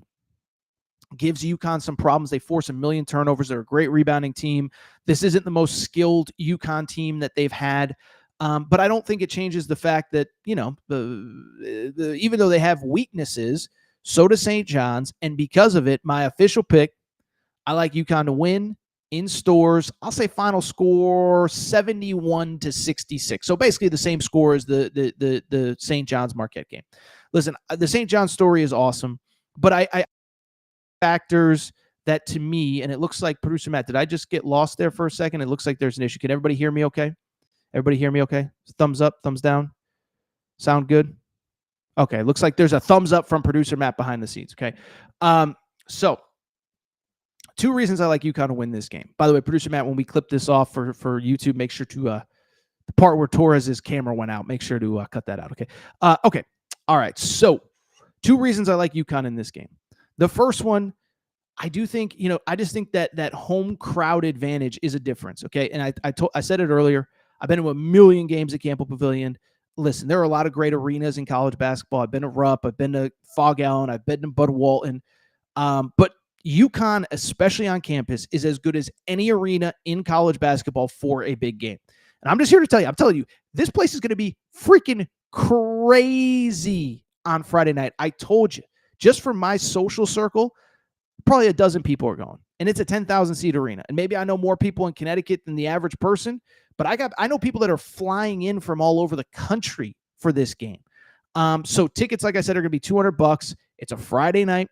gives UConn some problems. They force a million turnovers. They're a great rebounding team. This isn't the most skilled UConn team that they've had. But I don't think it changes the fact that, even though they have weaknesses, so does St. John's. And because of it, my official pick, I like UConn to win in stores. I'll say final score 71-66. So basically the same score as the St. John's Marquette game. Listen, the St. John's story is awesome, but I factors that, to me, and it looks like, producer Matt, did I just get lost there for a second? It looks like there's an issue. Can everybody hear me okay? Everybody hear me okay? Thumbs up, thumbs down. Sound good? Okay, looks like there's a thumbs up from producer Matt behind the scenes, okay? So 2 reasons I like UConn to win this game. By the way, producer Matt, when we clip this off for YouTube, make sure to, the part where Torres' camera went out, make sure to cut that out, okay? Okay, all right, so 2 reasons I like UConn in this game. The first one, I do think, I just think that home crowd advantage is a difference, okay? And I said it earlier, I've been to a million games at Campbell Pavilion. Listen, there are a lot of great arenas in college basketball. I've been to Rupp, I've been to Fog Allen, I've been to Bud Walton. But UConn, especially on campus, is as good as any arena in college basketball for a big game. And I'm just here to tell you, I'm telling you, this place is going to be freaking crazy on Friday night. I told you, just from my social circle, probably a dozen people are going. And it's a 10,000 seat arena. And maybe I know more people in Connecticut than the average person, but I know people that are flying in from all over the country for this game. So tickets, like I said, are going to be $200. It's a Friday night.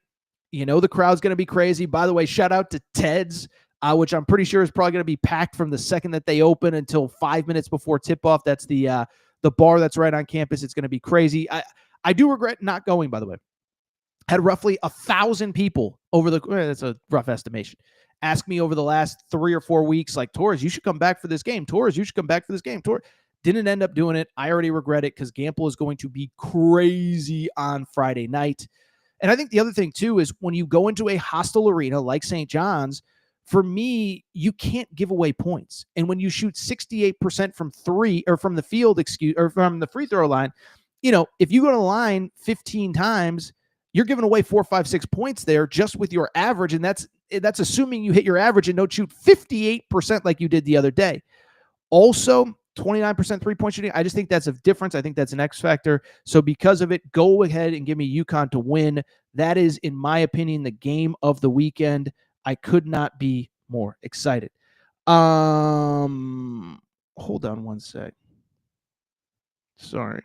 The crowd's going to be crazy. By the way, shout out to Ted's, which I'm pretty sure is probably going to be packed from the second that they open until 5 minutes before tip-off. That's the bar that's right on campus. It's going to be crazy. I do regret not going, by the way. Had roughly 1,000 people that's a rough estimation, ask me over the last 3 or 4 weeks, like, Torres, you should come back for this game. Torres, you should come back for this game. Torres didn't end up doing it. I already regret it, because Gamble is going to be crazy on Friday night. And I think the other thing, too, is when you go into a hostile arena like St. John's, for me, you can't give away points. And when you shoot 68% from the field, or from the free throw line, if you go to the line 15 times, you're giving away 4, 5, 6 points there just with your average. And that's that's assuming you hit your average and don't shoot 58% like you did the other day. Also, 29% three-point shooting. I just think that's a difference. I think that's an X factor. So because of it, go ahead and give me UConn to win. That is, in my opinion, the game of the weekend. I could not be more excited. Hold on one sec. Sorry.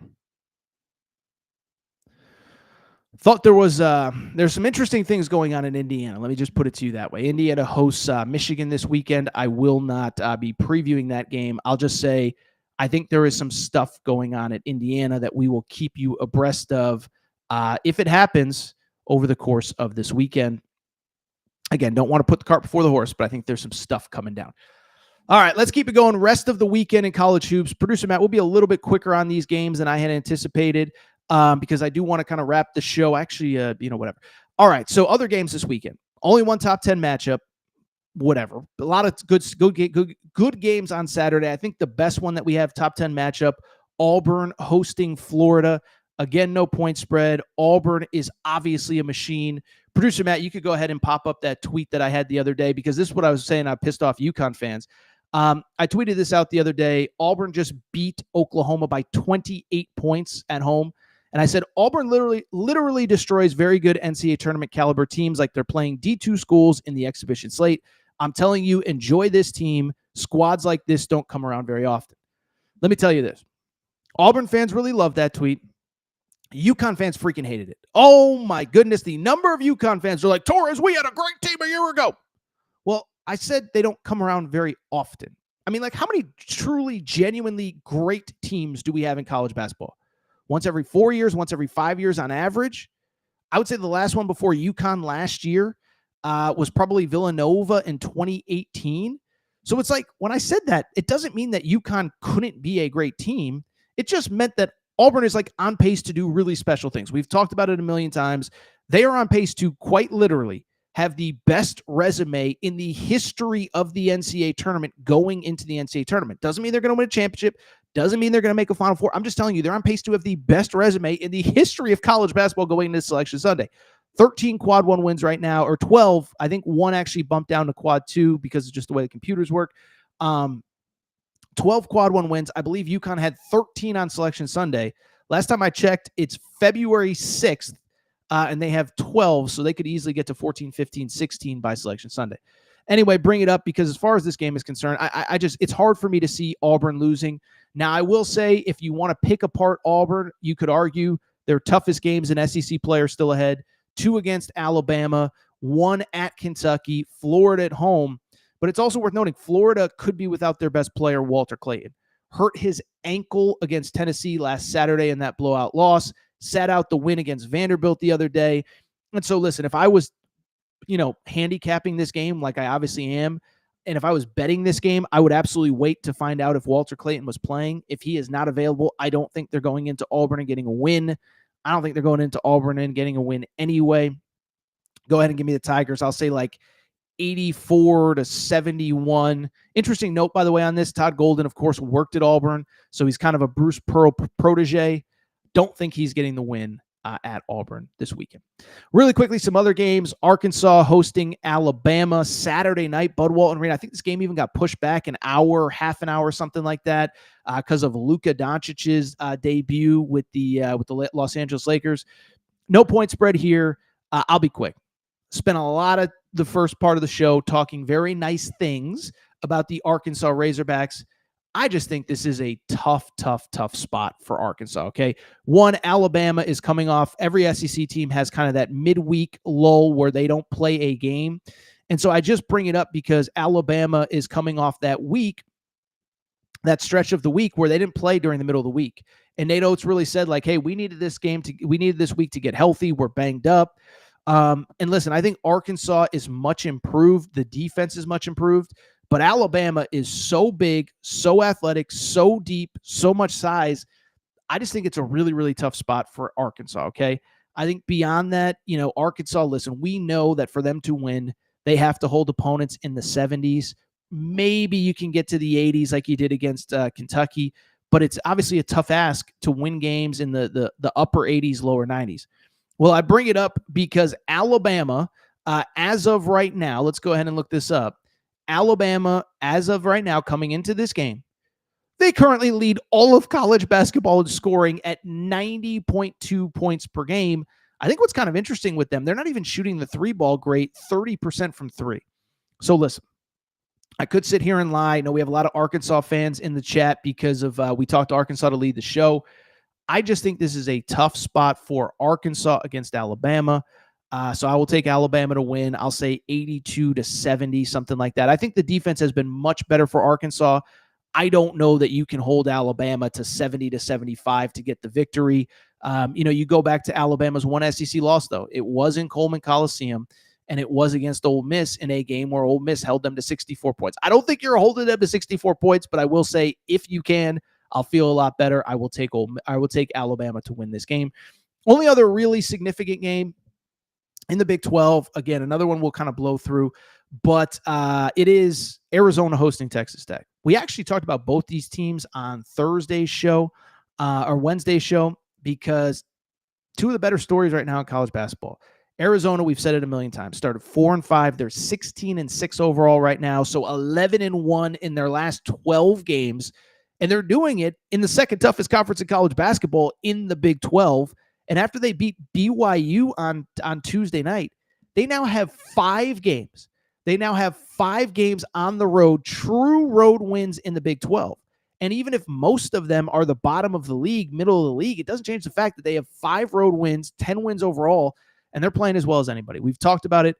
Thought there's some interesting things going on in Indiana. Let me just put it to you that way. Indiana hosts Michigan this weekend. I will not be previewing that game. I'll just say I think there is some stuff going on at Indiana that we will keep you abreast of if it happens over the course of this weekend. Again, don't want to put the cart before the horse, but I think there's some stuff coming down. All right, let's keep it going. Rest of the weekend in college hoops. Producer Matt will be a little bit quicker on these games than I had anticipated. Because I do want to kind of wrap the show. Actually, whatever. All right, so other games this weekend. Only one top 10 matchup. Whatever. A lot of good games on Saturday. I think the best one that we have, top 10 matchup, Auburn hosting Florida. Again, no point spread. Auburn is obviously a machine. Producer Matt, you could go ahead and pop up that tweet that I had the other day, because this is what I was saying. I pissed off UConn fans. I tweeted this out the other day. Auburn just beat Oklahoma by 28 points at home. And I said, Auburn literally destroys very good NCAA tournament caliber teams like they're playing D2 schools in the exhibition slate. I'm telling you, enjoy this team. Squads like this don't come around very often. Let me tell you this. Auburn fans really loved that tweet. UConn fans freaking hated it. Oh, my goodness. The number of UConn fans are like, Torres, we had a great team a year ago. Well, I said they don't come around very often. I mean, like, how many truly, genuinely great teams do we have in college basketball? Once every 4 years, once every 5 years on average. I would say the last one before UConn last year was probably Villanova in 2018. So it's like, when I said that, it doesn't mean that UConn couldn't be a great team. It just meant that Auburn is like on pace to do really special things. We've talked about it a million times. They are on pace to quite literally have the best resume in the history of the NCAA tournament going into the NCAA tournament. Doesn't mean they're going to win a championship. Doesn't mean they're going to make a Final Four. I'm just telling you, they're on pace to have the best resume in the history of college basketball going into Selection Sunday. 13 quad one wins right now, or 12. I think one actually bumped down to quad two because of just the way the computers work. 12 quad one wins. I believe UConn had 13 on Selection Sunday. Last time I checked, it's February 6th. And they have 12, so they could easily get to 14, 15, 16 by Selection Sunday. Anyway, bring it up because as far as this game is concerned, I just, it's hard for me to see Auburn losing. Now, I will say, if you want to pick apart Auburn, you could argue their toughest games in SEC play are still ahead. 2 against Alabama, 1 at Kentucky, Florida at home. But it's also worth noting, Florida could be without their best player, Walter Clayton. Hurt his ankle against Tennessee last Saturday in that blowout loss. Sat out the win against Vanderbilt the other day. And so, listen, if I was, handicapping this game like I obviously am, and if I was betting this game, I would absolutely wait to find out if Walter Clayton was playing. If he is not available, I don't think they're going into Auburn and getting a win. I don't think they're going into Auburn and getting a win anyway. Go ahead and give me the Tigers. I'll say like 84-71. Interesting note, by the way, on this, Todd Golden, of course, worked at Auburn, so he's kind of a Bruce Pearl protege. Don't think he's getting the win at Auburn this weekend. Really quickly, some other games. Arkansas hosting Alabama Saturday night, Bud Walton Arena. I think this game even got pushed back an hour, half an hour, something like that, because of Luka Doncic's debut with the Los Angeles Lakers. No point spread here. I'll be quick. Spent a lot of the first part of the show talking very nice things about the Arkansas Razorbacks. I just think this is a tough spot for Arkansas, okay? One, Alabama is coming off. Every SEC team has kind of that midweek lull where they don't play a game. And so I just bring it up because Alabama is coming off that week, that stretch of the week where they didn't play during the middle of the week. And Nate Oates really said, like, hey, we needed this week to get healthy. We're banged up. And listen, I think Arkansas is much improved. The defense is much improved. But Alabama is so big, so athletic, so deep, so much size. I just think it's a really, really tough spot for Arkansas, okay? I think beyond that, Arkansas, listen, we know that for them to win, they have to hold opponents in the 70s. Maybe you can get to the 80s like you did against Kentucky, but it's obviously a tough ask to win games in the upper 80s, lower 90s. Well, I bring it up because Alabama As of right now, let's go ahead and look this up. Alabama, as of right now, coming into this game, they currently lead all of college basketball in scoring at 90.2 points per game. I think what's kind of interesting with them, they're not even shooting the three ball great, 30% from three. So listen, I could sit here and lie. I know we have a lot of Arkansas fans in the chat because of we talked to Arkansas to lead the show. I just think this is a tough spot for Arkansas against Alabama. So I will take Alabama to win. I'll say 82-70, something like that. I think the defense has been much better for Arkansas. I don't know that you can hold Alabama to 70-75 to get the victory. You go back to Alabama's one SEC loss, though. It was in Coleman Coliseum, and it was against Ole Miss in a game where Ole Miss held them to 64 points. I don't think you're holding them to 64 points, but I will say if you can, I'll feel a lot better. I will take Alabama to win this game. Only other really significant game in the Big 12, again, another one we'll kind of blow through, but it is Arizona hosting Texas Tech. We actually talked about both these teams on Thursday's show or Wednesday's show because two of the better stories right now in college basketball. Arizona, we've said it a million times, started 4-5. They're 16-6 overall right now, so 11-1 in their last 12 games, and they're doing it in the second toughest conference in college basketball in the Big 12. And after they beat BYU on Tuesday night, they now have 5 games. They now have 5 games on the road, true road wins in the Big 12. And even if most of them are the bottom of the league, middle of the league, it doesn't change the fact that they have 5 road wins, 10 wins overall, and they're playing as well as anybody. We've talked about it.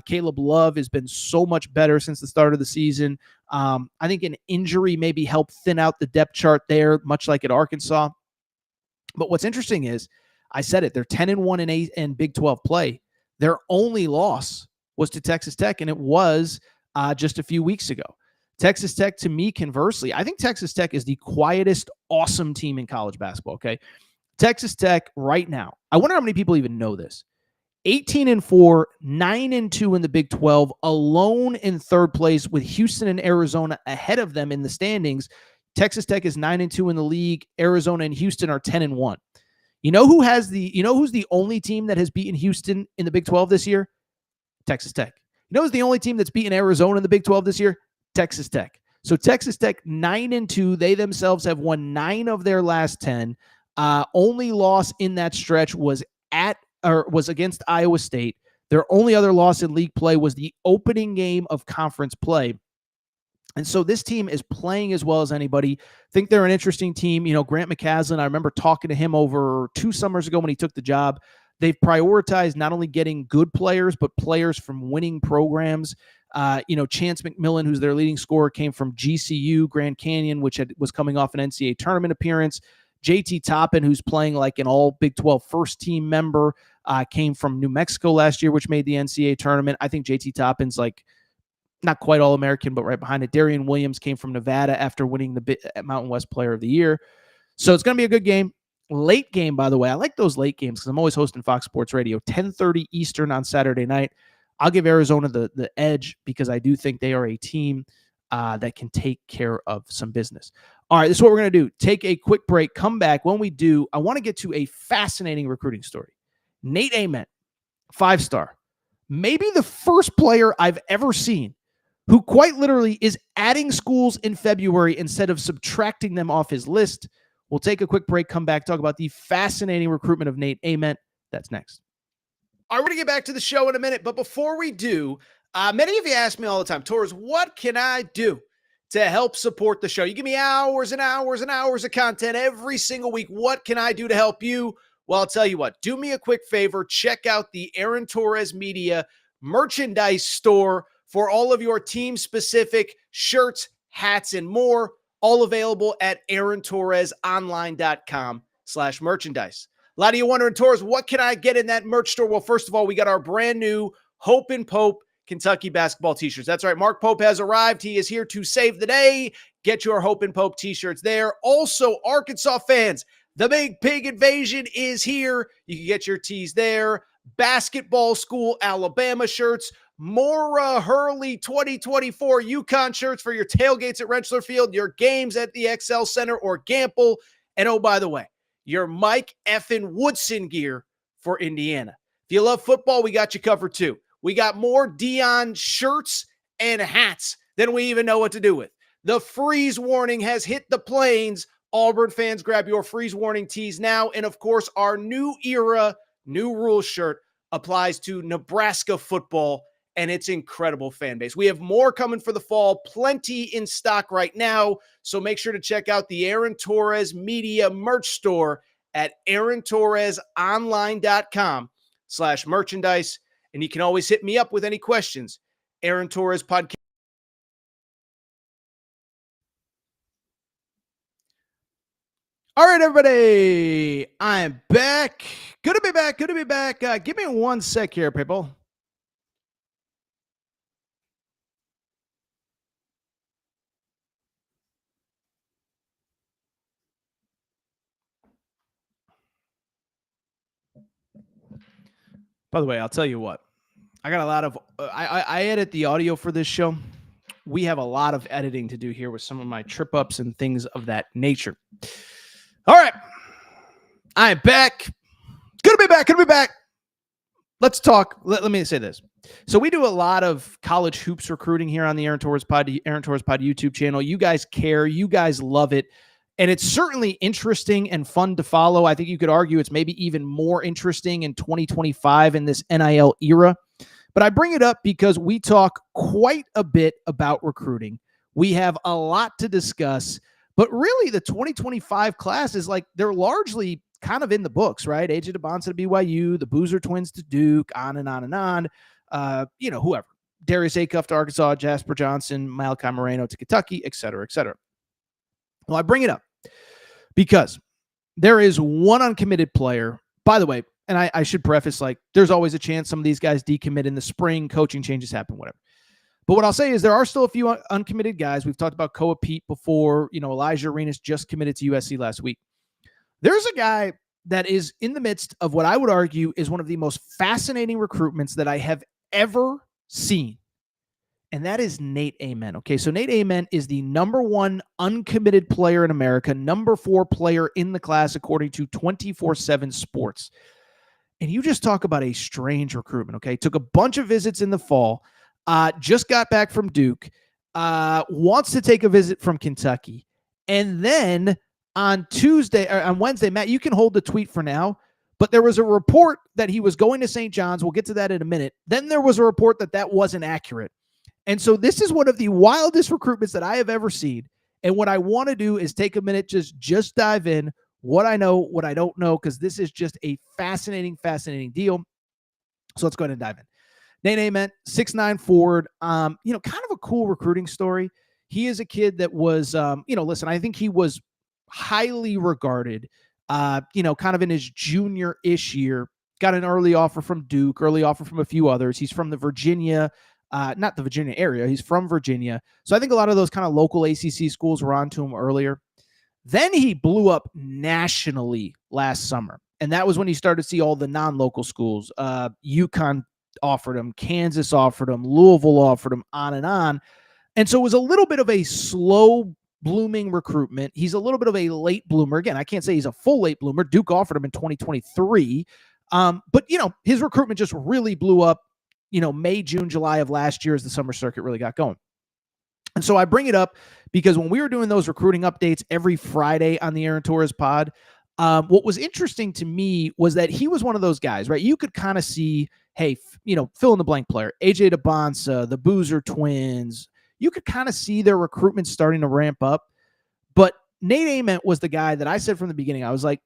Caleb Love has been so much better since the start of the season. I think an injury maybe helped thin out the depth chart there, much like at Arkansas. But what's interesting is, I said it, they're 10-1 in Big 12 play. Their only loss was to Texas Tech, and it was just a few weeks ago. Texas Tech, to me, conversely, I think Texas Tech is the quietest, awesome team in college basketball, okay? Texas Tech right now, I wonder how many people even know this. 18-4, 9-2 in the Big 12, alone in third place with Houston and Arizona ahead of them in the standings. Texas Tech is 9-2 in the league. Arizona and Houston are 10-1. You know who's the only team that has beaten Houston in the Big 12 this year? Texas Tech. You know who's the only team that's beaten Arizona in the Big 12 this year? Texas Tech. So Texas Tech 9-2. They themselves have won 9 of their last 10. Only loss in that stretch was against Iowa State. Their only other loss in league play was the opening game of conference play. And so this team is playing as well as anybody. Think they're an interesting team. Grant McCaslin, I remember talking to him over 2 summers ago when he took the job. They've prioritized not only getting good players, but players from winning programs. Chance McMillan, who's their leading scorer, came from GCU, Grand Canyon, which was coming off an NCAA tournament appearance. JT Toppin, who's playing like an all Big 12 first team member, came from New Mexico last year, which made the NCAA tournament. I think JT Toppin's like not quite All-American, but right behind it. Darian Williams came from Nevada after winning the Mountain West Player of the Year. So it's going to be a good game. Late game, by the way. I like those late games because I'm always hosting Fox Sports Radio, 10:30 Eastern on Saturday night. I'll give Arizona the edge because I do think they are a team that can take care of some business. All right, this is what we're going to do. Take a quick break. Come back. When we do, I want to get to a fascinating recruiting story. Nate Ament, 5-star. Maybe the first player I've ever seen who quite literally is adding schools in February instead of subtracting them off his list. We'll take a quick break, come back, talk about the fascinating recruitment of Nate Ament. That's next. All right, we're going to get back to the show in a minute, but before we do, many of you ask me all the time, Torres, what can I do to help support the show? You give me hours and hours and hours of content every single week. What can I do to help you? Well, I'll tell you what, do me a quick favor. Check out the Aaron Torres Media merchandise store for all of your team-specific shirts, hats, and more, all available at aarontorresonline.com/merchandise. A lot of you wondering, Torres, what can I get in that merch store? Well, first of all, we got our brand new Hope and Pope Kentucky basketball t-shirts. That's right. Mark Pope has arrived. He is here to save the day. Get your Hope and Pope t-shirts there. Also, Arkansas fans, the Big Pig Invasion is here. You can get your tees there. Basketball School Alabama shirts. More Hurley 2024 UConn shirts for your tailgates at Rentschler Field, your games at the XL Center or Gamble. And oh, by the way, your Mike effing Woodson gear for Indiana. If you love football, we got you covered too. We got more Dion shirts and hats than we even know what to do with. The freeze warning has hit the plains. Auburn fans, grab your freeze warning tees now. And of course, our new era, new rules shirt applies to Nebraska football and its incredible fan base. We have more coming for the fall, plenty in stock right now. So make sure to check out the Aaron Torres Media merch store at aarontorresonline.com/merchandise. And you can always hit me up with any questions. Aaron Torres Podcast. All right, everybody. I'm back. Good to be back. Good to be back. Give me 1 sec here, people. By the way, I'll tell you what. I got a lot of I edit the audio for this show. We have a lot of editing to do here with some of my trip ups and things of that nature. All right. I'm back. Good to be back. Good to be back. Let's talk. Let me say this. So we do a lot of college hoops recruiting here on the Aaron Torres Pod YouTube channel. You guys care. You guys love it. And it's certainly interesting and fun to follow. I think you could argue it's maybe even more interesting in 2025 in this NIL era. But I bring it up because we talk quite a bit about recruiting. We have a lot to discuss. But really, the 2025 class is like they're largely kind of in the books, right? AJ DeBonsa to BYU, the Boozer twins to Duke, on and on and on. Whoever. Darius Acuff to Arkansas, Jasper Johnson, Malachi Moreno to Kentucky, et cetera, et cetera. Well, I bring it up because there is one uncommitted player. By the way, and I should preface, like, there's always a chance some of these guys decommit in the spring, coaching changes happen, whatever. But what I'll say is there are still a few uncommitted guys. We've talked about Koa Pete before. Elijah Arenas just committed to USC last week. There's a guy that is in the midst of what I would argue is one of the most fascinating recruitments that I have ever seen. And that is Nate Ament. Okay, so Nate Ament is the number 1 uncommitted player in America, number 4 player in the class, according to 24/7 Sports. And you just talk about a strange recruitment, okay? Took a bunch of visits in the fall. Just got back from Duke, wants to take a visit from Kentucky. And then on Wednesday, Matt, you can hold the tweet for now, but there was a report that he was going to St. John's. We'll get to that in a minute. Then there was a report that wasn't accurate. And so this is one of the wildest recruitments that I have ever seen. And what I want to do is take a minute, just dive in, what I know, what I don't know, because this is just a fascinating, fascinating deal. So let's go ahead and dive in. Nate Ament, 6'9" forward, kind of a cool recruiting story. He is a kid that was, listen, I think he was highly regarded, kind of in his junior-ish year. Got an early offer from Duke, early offer from a few others. He's from the Virginia, not the Virginia area. He's from Virginia. So I think a lot of those kind of local ACC schools were on to him earlier. Then he blew up nationally last summer. And that was when he started to see all the non-local schools. UConn offered him, Kansas offered him, Louisville offered him, on and on. And so it was a little bit of a slow blooming recruitment. He's a little bit of a late bloomer. Again, I can't say he's a full late bloomer. Duke offered him in 2023. But his recruitment just really blew up, May, June, July of last year as the summer circuit really got going. And so I bring it up because when we were doing those recruiting updates every Friday on the Aaron Torres pod, what was interesting to me was that he was one of those guys, right? You could kind of see, hey, fill in the blank player, AJ DeBonsa, the Boozer twins. You could kind of see their recruitment starting to ramp up. But Nate Ament was the guy that I said from the beginning, I was like,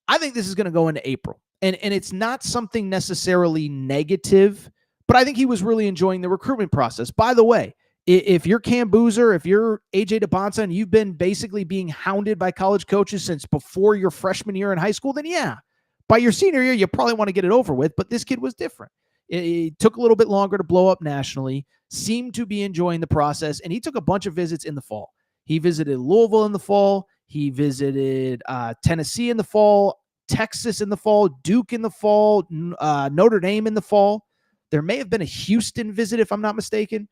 I think this is going to go into April. And it's not something necessarily negative, but I think he was really enjoying the recruitment process. By the way, if you're Cam Boozer, if you're AJ DeBonsa, and you've been basically being hounded by college coaches since before your freshman year in high school, then yeah, by your senior year, you probably want to get it over with. But this kid was different. It took a little bit longer to blow up nationally, seemed to be enjoying the process, and he took a bunch of visits in the fall. He visited Louisville in the fall. He visited Tennessee in the fall, Texas in the fall, Duke in the fall, Notre Dame in the fall. There may have been a Houston visit, if I'm not mistaken.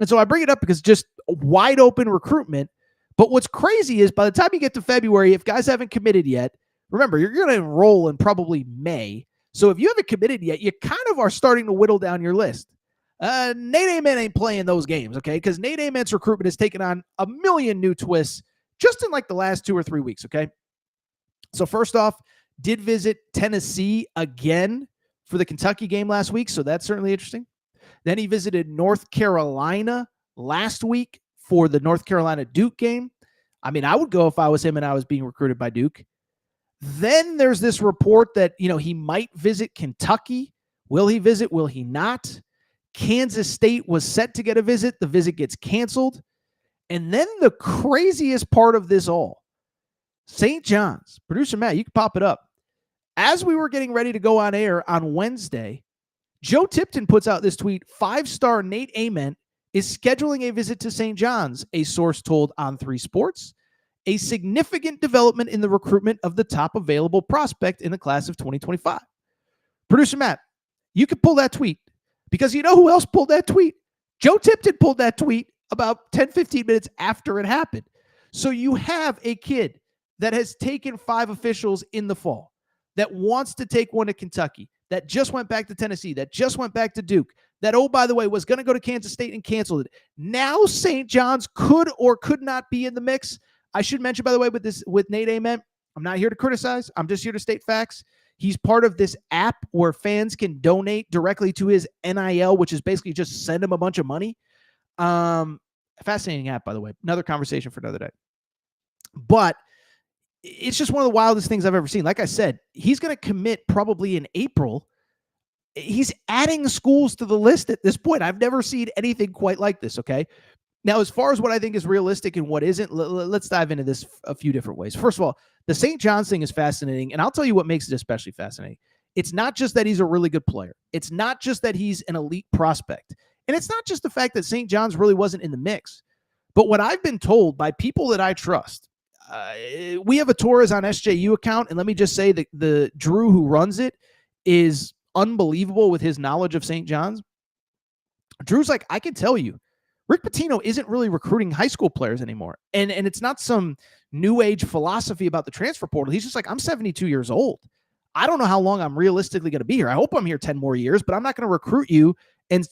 And so I bring it up because just wide open recruitment. But what's crazy is by the time you get to February, if guys haven't committed yet, remember, you're going to enroll in probably May. So if you haven't committed yet, you kind of are starting to whittle down your list. Nate Ament ain't playing those games, okay? Because Nate Ament's recruitment has taken on a million new twists just in like the last 2 or 3 weeks, okay? So first off, did visit Tennessee again for the Kentucky game last week, so that's certainly interesting. Then he visited North Carolina last week for the North Carolina Duke game. I mean, I would go if I was him and I was being recruited by Duke. Then there's this report that, he might visit Kentucky. Will he visit? Will he not? Kansas State was set to get a visit. The visit gets canceled. And then the craziest part of this all, St. John's. Producer Matt, you can pop it up. As we were getting ready to go on air on Wednesday, Joe Tipton puts out this tweet, 5-star Nate Ament is scheduling a visit to St. John's, a source told On3 Sports, a significant development in the recruitment of the top available prospect in the class of 2025. Producer Matt, you could pull that tweet because you know who else pulled that tweet? Joe Tipton pulled that tweet about 10, 15 minutes after it happened. So you have a kid that has taken 5 officials in the fall, that wants to take one to Kentucky, that just went back to Tennessee, that just went back to Duke, that, oh, by the way, was going to go to Kansas State and canceled it. Now St. John's could or could not be in the mix. I should mention, by the way, with Nate Ament, I'm not here to criticize. I'm just here to state facts. He's part of this app where fans can donate directly to his NIL, which is basically just send him a bunch of money. Fascinating app, by the way. Another conversation for another day. But it's just one of the wildest things I've ever seen. Like I said, he's going to commit probably in April. He's adding schools to the list at this point. I've never seen anything quite like this, okay? Now, as far as what I think is realistic and what isn't, let's dive into this a few different ways. First of all, the St. John's thing is fascinating, and I'll tell you what makes it especially fascinating. It's not just that he's a really good player. It's not just that he's an elite prospect. And it's not just the fact that St. John's really wasn't in the mix. But what I've been told by people that I trust, we have a Torres on SJU account, and let me just say that the Drew who runs it is unbelievable with his knowledge of St. John's. Drew's like, I can tell you, Rick Pitino isn't really recruiting high school players anymore. And it's not some new age philosophy about the transfer portal. He's just like, I'm 72 years old. I don't know how long I'm realistically going to be here. I hope I'm here 10 more years, but I'm not going to recruit you and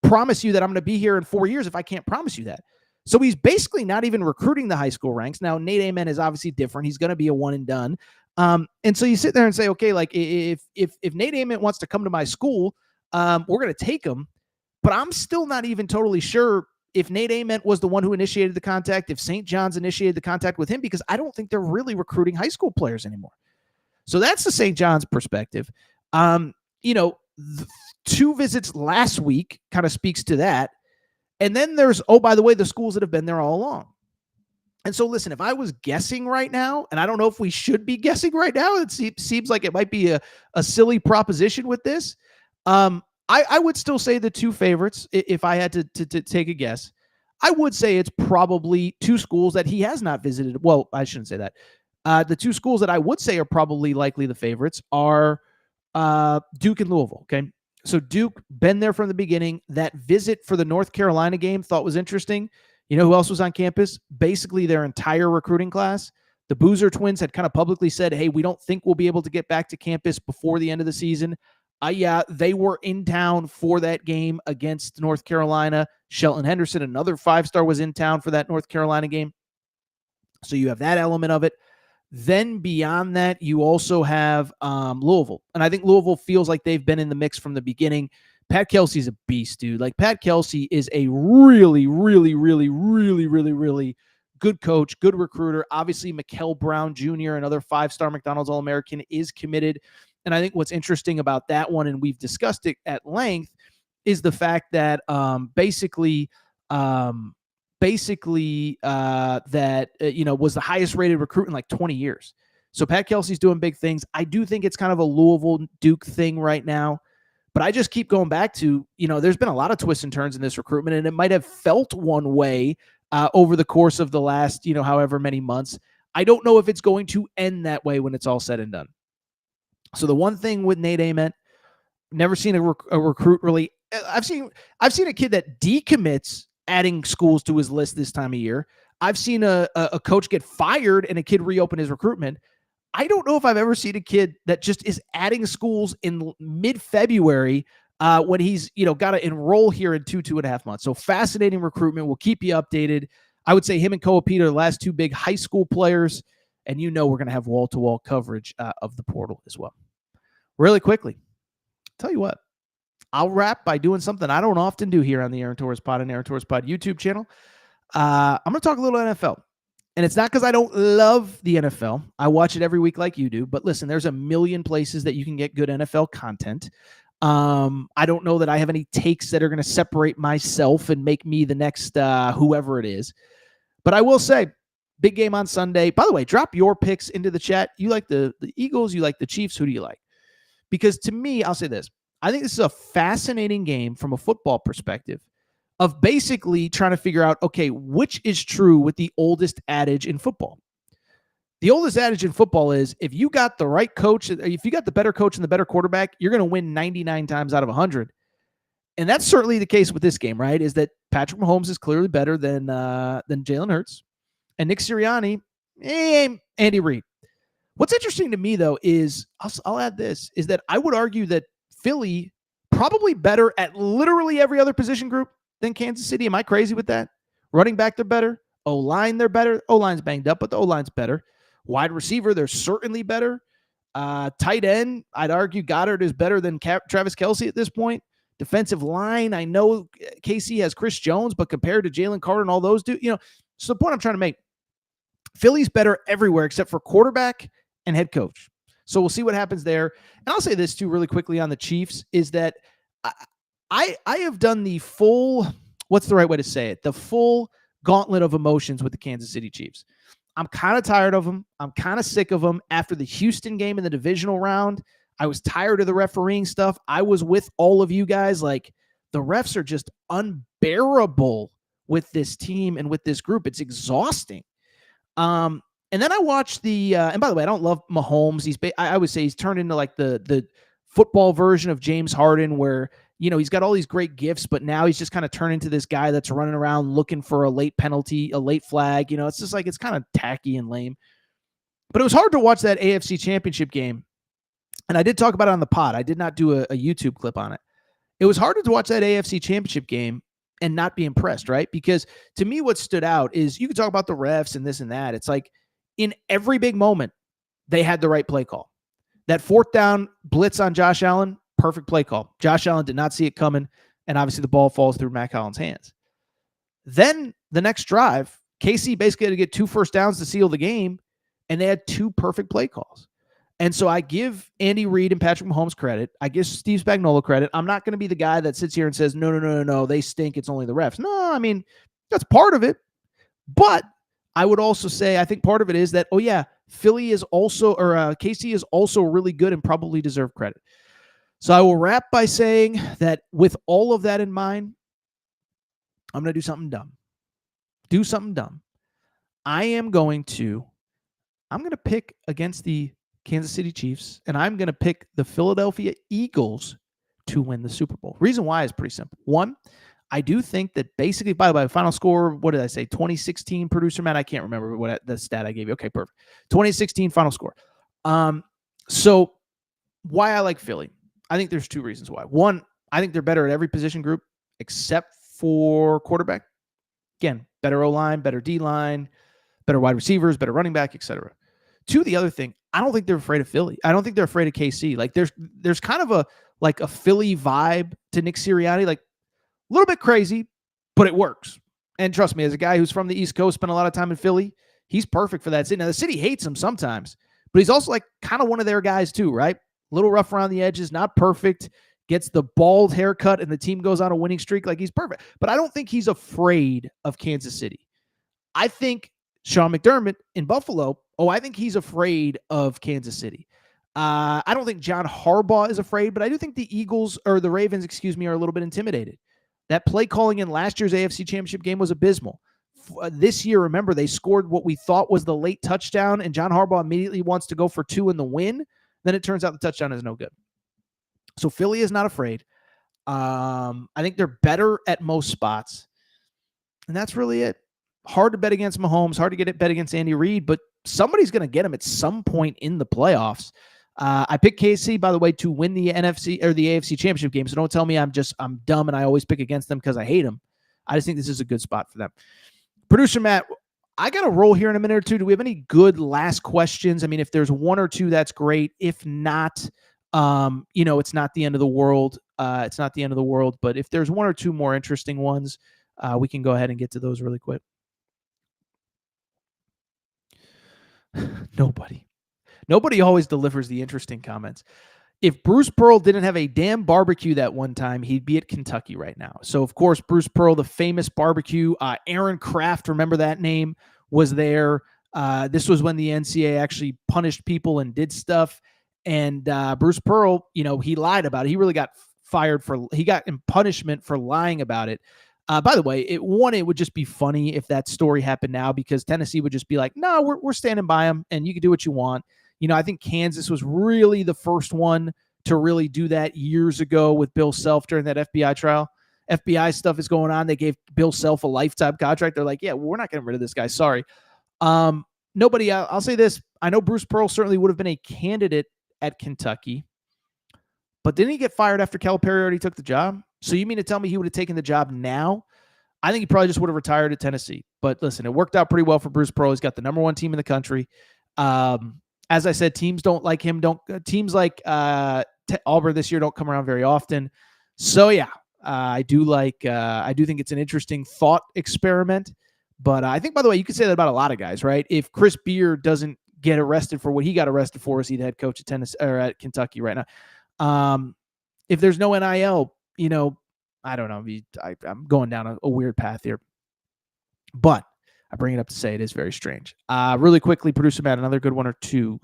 promise you that I'm going to be here in 4 years if I can't promise you that. So he's basically not even recruiting the high school ranks. Now, Nate Ament is obviously different. He's going to be a one and done. And so you sit there and say, okay, like if Nate Ament wants to come to my school, we're going to take him. But I'm still not even totally sure if Nate Ament was the one who initiated the contact, if St. John's initiated the contact with him, because I don't think they're really recruiting high school players anymore. So that's the St. John's perspective. 2 visits last week kind of speaks to that. And then there's, oh, by the way, the schools that have been there all along. And so, listen, if I was guessing right now, and I don't know if we should be guessing right now, it seems like it might be a silly proposition with this. I would still say the 2 favorites, if I had to take a guess. I would say it's probably 2 schools that he has not visited. Well, I shouldn't say that. The 2 schools that I would say are probably likely the favorites are Duke and Louisville, okay? So Duke, been there from the beginning. That visit for the North Carolina game thought was interesting. You know who else was on campus? Basically their entire recruiting class. The Boozer twins had kind of publicly said, hey, we don't think we'll be able to get back to campus before the end of the season. Yeah, they were in town for that game against North Carolina. Shelton Henderson, another 5-star, was in town for that North Carolina game. So you have that element of it. Then beyond that, you also have Louisville. And I think Louisville feels like they've been in the mix from the beginning. Pat Kelsey's a beast, dude. Like, Pat Kelsey is a really, really, really, really, really, really good coach, good recruiter. Obviously, Mikel Brown Jr., another 5-star McDonald's All-American, is committed. And I think what's interesting about that one, and we've discussed it at length, is the fact that was the highest rated recruit in like 20 years. So Pat Kelsey's doing big things. I do think it's kind of a Louisville Duke thing right now, but I just keep going back to, there's been a lot of twists and turns in this recruitment, and it might have felt one way over the course of the last, however many months. I don't know if it's going to end that way when it's all said and done. So the one thing with Nate Ament, never seen a recruit really. I've seen a kid that decommits adding schools to his list this time of year. I've seen a coach get fired and a kid reopen his recruitment. I don't know if I've ever seen a kid that just is adding schools in mid-February when he's, got to enroll here in 2.5 months. So fascinating recruitment. We'll keep you updated. I would say him and Koapita are the last two big high school players, and we're going to have wall-to-wall coverage of the portal as well. Really quickly, tell you what, I'll wrap by doing something I don't often do here on the Aaron Torres Pod and Aaron Torres Pod YouTube channel. I'm going to talk a little NFL. And it's not because I don't love the NFL. I watch it every week like you do. But listen, there's a million places that you can get good NFL content. I don't know that I have any takes that are going to separate myself and make me the next whoever it is. But I will say, big game on Sunday. By the way, drop your picks into the chat. You like the Eagles? You like the Chiefs? Who do you like? Because to me, I'll say this. I think this is a fascinating game from a football perspective of basically trying to figure out, okay, which is true with the oldest adage in football. The oldest adage in football is if you got the right coach, if you got the better coach and the better quarterback, you're going to win 99 times out of 100. And that's certainly the case with this game, right? Is that Patrick Mahomes is clearly better than Jalen Hurts. And Nick Sirianni, Andy Reid. What's interesting to me, though, is I'll add this, is that I would argue that Philly probably better at literally every other position group than Kansas City. Am I crazy with that? Running back, they're better. O-line, they're better. O-line's banged up, but the O-line's better. Wide receiver, they're certainly better. Tight end, I'd argue Goddard is better than Travis Kelce at this point. Defensive line, I know KC has Chris Jones, but compared to Jalen Carter and all those dudes, so the point I'm trying to make, Philly's better everywhere except for quarterback and head coach. So we'll see what happens there. And I'll say this too really quickly on the Chiefs is that I have done the full, what's the right way to say it? The full gauntlet of emotions with the Kansas City Chiefs. I'm kind of tired of them. I'm kind of sick of them. After the Houston game in the divisional round, I was tired of the refereeing stuff. I was with all of you guys. Like, the refs are just unbearable with this team and with this group. It's exhausting. And then I watched and by the way, I don't love Mahomes. I would say he's turned into like the football version of James Harden where, he's got all these great gifts, but now he's just kind of turned into this guy that's running around looking for a late penalty, a late flag. It's just like, it's kind of tacky and lame. But it was hard to watch that AFC Championship game. And I did talk about it on the pod. I did not do a YouTube clip on it. It was harder to watch that AFC Championship game and not be impressed, right? Because to me, what stood out is you could talk about the refs and this and that. It's like in every big moment, they had the right play call. That fourth down blitz on Josh Allen, perfect play call. Josh Allen did not see it coming, and obviously the ball falls through Matt Collins' hands. Then the next drive, KC basically had to get 2 first downs to seal the game, and they had 2 perfect play calls. And so I give Andy Reid and Patrick Mahomes credit. I give Steve Spagnuolo credit. I'm not going to be the guy that sits here and says, no, they stink. It's only the refs. No, I mean, that's part of it. But I would also say, I think part of it is that, Philly is also, or KC is also really good and probably deserve credit. So I will wrap by saying that with all of that in mind, I'm going to do something dumb. I'm going to pick against the Kansas City Chiefs, and I'm going to pick the Philadelphia Eagles to win the Super Bowl. Reason why is pretty simple. One, I do think that basically, by the way, final score, what did I say? 2016, producer Matt? I can't remember what the stat I gave you. Okay, perfect. 2016 final score. So why I like Philly? I think there's 2 reasons why. One, I think they're better at every position group except for quarterback. Again, better O-line, better D-line, better wide receivers, better running back, etc. 2, the other thing, I don't think they're afraid of Philly. I don't think they're afraid of KC. Like there's kind of a Philly vibe to Nick Sirianni, like a little bit crazy, but it works. And trust me, as a guy who's from the East Coast, spent a lot of time in Philly, he's perfect for that city. Now the city hates him sometimes, but he's also like kind of one of their guys too, right? A little rough around the edges, not perfect, gets the bald haircut, and the team goes on a winning streak. Like, he's perfect. But I don't think he's afraid of Kansas City. I think Sean McDermott in Buffalo, I think he's afraid of Kansas City. I don't think John Harbaugh is afraid, but I do think the Eagles, or the Ravens, are a little bit intimidated. That play calling in last year's AFC Championship game was abysmal. This year, remember, they scored what we thought was the late touchdown, and John Harbaugh immediately wants to go for 2 in the win. Then it turns out the touchdown is no good. So Philly is not afraid. I think they're better at most spots. And that's really it. Hard to bet against Mahomes, hard to bet against Andy Reid, but somebody's going to get him at some point in the playoffs. I picked KC, by the way, to win the NFC or the AFC Championship game. So don't tell me I'm dumb and I always pick against them because I hate them. I just think this is a good spot for them. Producer Matt, I got to roll here in a minute or two. Do we have any good last questions? I mean, if there's one or two, that's great. If not, it's not the end of the world. It's not the end of the world. But if there's one or two more interesting ones, we can go ahead and get to those really quick. Nobody always delivers the interesting comments. If Bruce Pearl didn't have a damn barbecue that one time, he'd be at Kentucky right now. So, of course, Bruce Pearl, the famous barbecue, Aaron Kraft, remember that name, was there. This was when the NCAA actually punished people and did stuff. And Bruce Pearl, he lied about it. He really got he got in punishment for lying about it. By the way, it would just be funny if that story happened now, because Tennessee would just be like, no, we're standing by him and you can do what you want. I think Kansas was really the first one to really do that years ago with Bill Self during that FBI trial. FBI stuff is going on. They gave Bill Self a lifetime contract. They're like, yeah, we're not getting rid of this guy. Sorry. Nobody, I'll say this. I know Bruce Pearl certainly would have been a candidate at Kentucky, but didn't he get fired after Calipari already took the job? So you mean to tell me he would have taken the job now? I think he probably just would have retired at Tennessee. But listen, it worked out pretty well for Bruce Pearl. He's got the number one team in the country. As I said, teams don't like him. Teams like Auburn this year don't come around very often. So yeah, I do think it's an interesting thought experiment. But I think, by the way, you could say that about a lot of guys, right? If Chris Beard doesn't get arrested for what he got arrested for as the head coach at Tennessee or at Kentucky right now, if there's no NIL, I don't know. I'm going down a weird path here, but I bring it up to say it is very strange. Really quickly, Producer Matt, another good one or two.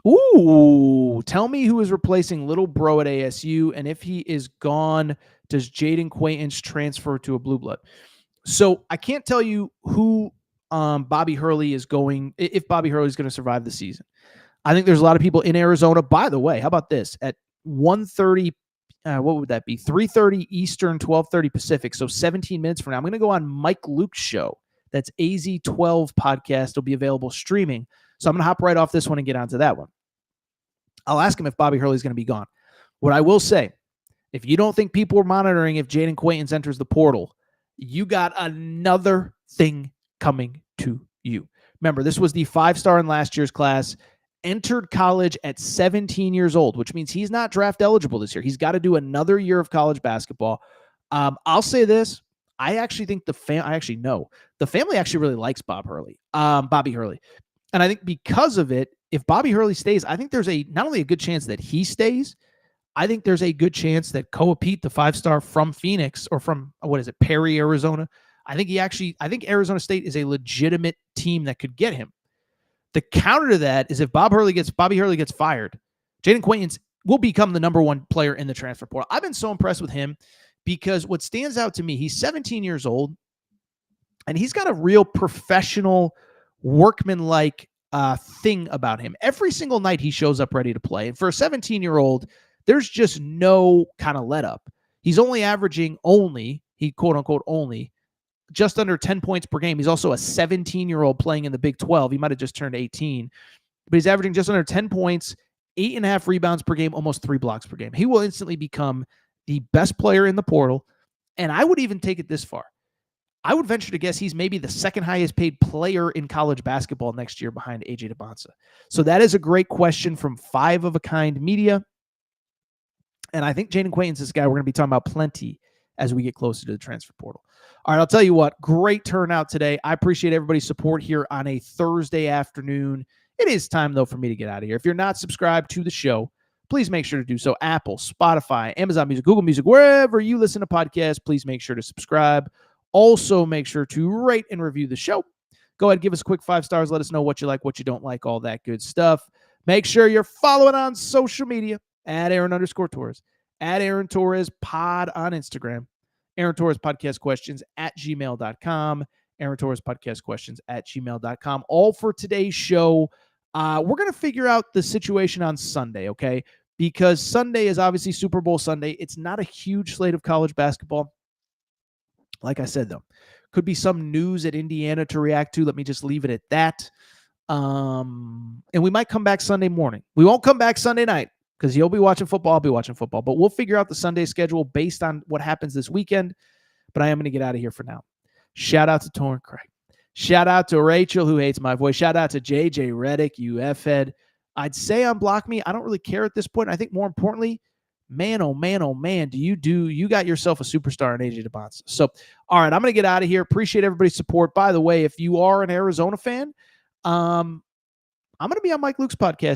Ooh, tell me who is replacing Little Bro at ASU, and if he is gone, does Jaden Quaintance transfer to a Blue Blood? So I can't tell you who Bobby Hurley is going, if Bobby Hurley is going to survive the season. I think there's a lot of people in Arizona. By the way, how about this? At 1:30, what would that be? 3:30 Eastern, 12:30 Pacific. So 17 minutes from now, I'm going to go on Mike Luke's show. That's AZ12 podcast. It'll be available streaming. So I'm going to hop right off this one and get onto that one. I'll ask him if Bobby Hurley is going to be gone. What I will say, if you don't think people are monitoring if Jaden Quaintance enters the portal, you got another thing coming to you. Remember, this was the 5-star in last year's class, entered college at 17 years old, which means he's not draft eligible this year. He's got to do another year of college basketball. I'll say this. I actually think the family actually really likes Bobby Hurley. And I think because of it, if Bobby Hurley stays, I think there's not only a good chance that he stays, I think there's a good chance that Koa Pete, the 5-star from Phoenix or from, Perry, Arizona, I think Arizona State is a legitimate team that could get him. The counter to that is if Bobby Hurley gets fired, Jaden Quaintance will become the number one player in the transfer portal. I've been so impressed with him because what stands out to me, he's 17 years old and he's got a real professional, workman-like thing about him. Every single night he shows up ready to play. And for a 17-year-old, there's just no kind of let up. He's only averaging he quote-unquote only, just under 10 points per game. He's also a 17-year-old playing in the Big 12. He might have just turned 18. But he's averaging just under 10 points, 8.5 rebounds per game, almost 3 blocks per game. He will instantly become the best player in the portal. And I would even take it this far. I would venture to guess he's maybe the second highest paid player in college basketball next year behind AJ DeBonsa. So that is a great question from 5 of a Kind Media. And I think Jaden Quaintance is this guy we're going to be talking about plenty as we get closer to the transfer portal. All right, I'll tell you what, great turnout today. I appreciate everybody's support here on a Thursday afternoon. It is time, though, for me to get out of here. If you're not subscribed to the show, please make sure to do so. Apple, Spotify, Amazon Music, Google Music, wherever you listen to podcasts, please make sure to subscribe. Also, make sure to rate and review the show. Go ahead, give us a quick 5 stars. Let us know what you like, what you don't like, all that good stuff. Make sure you're following on social media at Aaron_Torres, at Aaron Torres Pod on Instagram, Aaron Torres Podcast Questions at gmail.com, Aaron Torres Podcast Questions at gmail.com. All for today's show. We're going to figure out the situation on Sunday, okay? Because Sunday is obviously Super Bowl Sunday. It's not a huge slate of college basketball. Like I said, though, Could be some news at Indiana to react to. Let me just leave it at that. And we might come back Sunday morning. We won't come back Sunday night because you'll be watching football. I'll be watching football. But we'll figure out the Sunday schedule based on what happens this weekend. But I am going to get out of here for now. Shout out to Torrin Craig. Shout out to Rachel, who hates my voice. Shout out to JJ Reddick, you F-head. I'd say unblock me. I don't really care at this point. I think more importantly, man, oh man, you got yourself a superstar in AJ DeBonsa. So, all right, I'm going to get out of here. Appreciate everybody's support. By the way, if you are an Arizona fan, I'm going to be on Mike Luke's podcast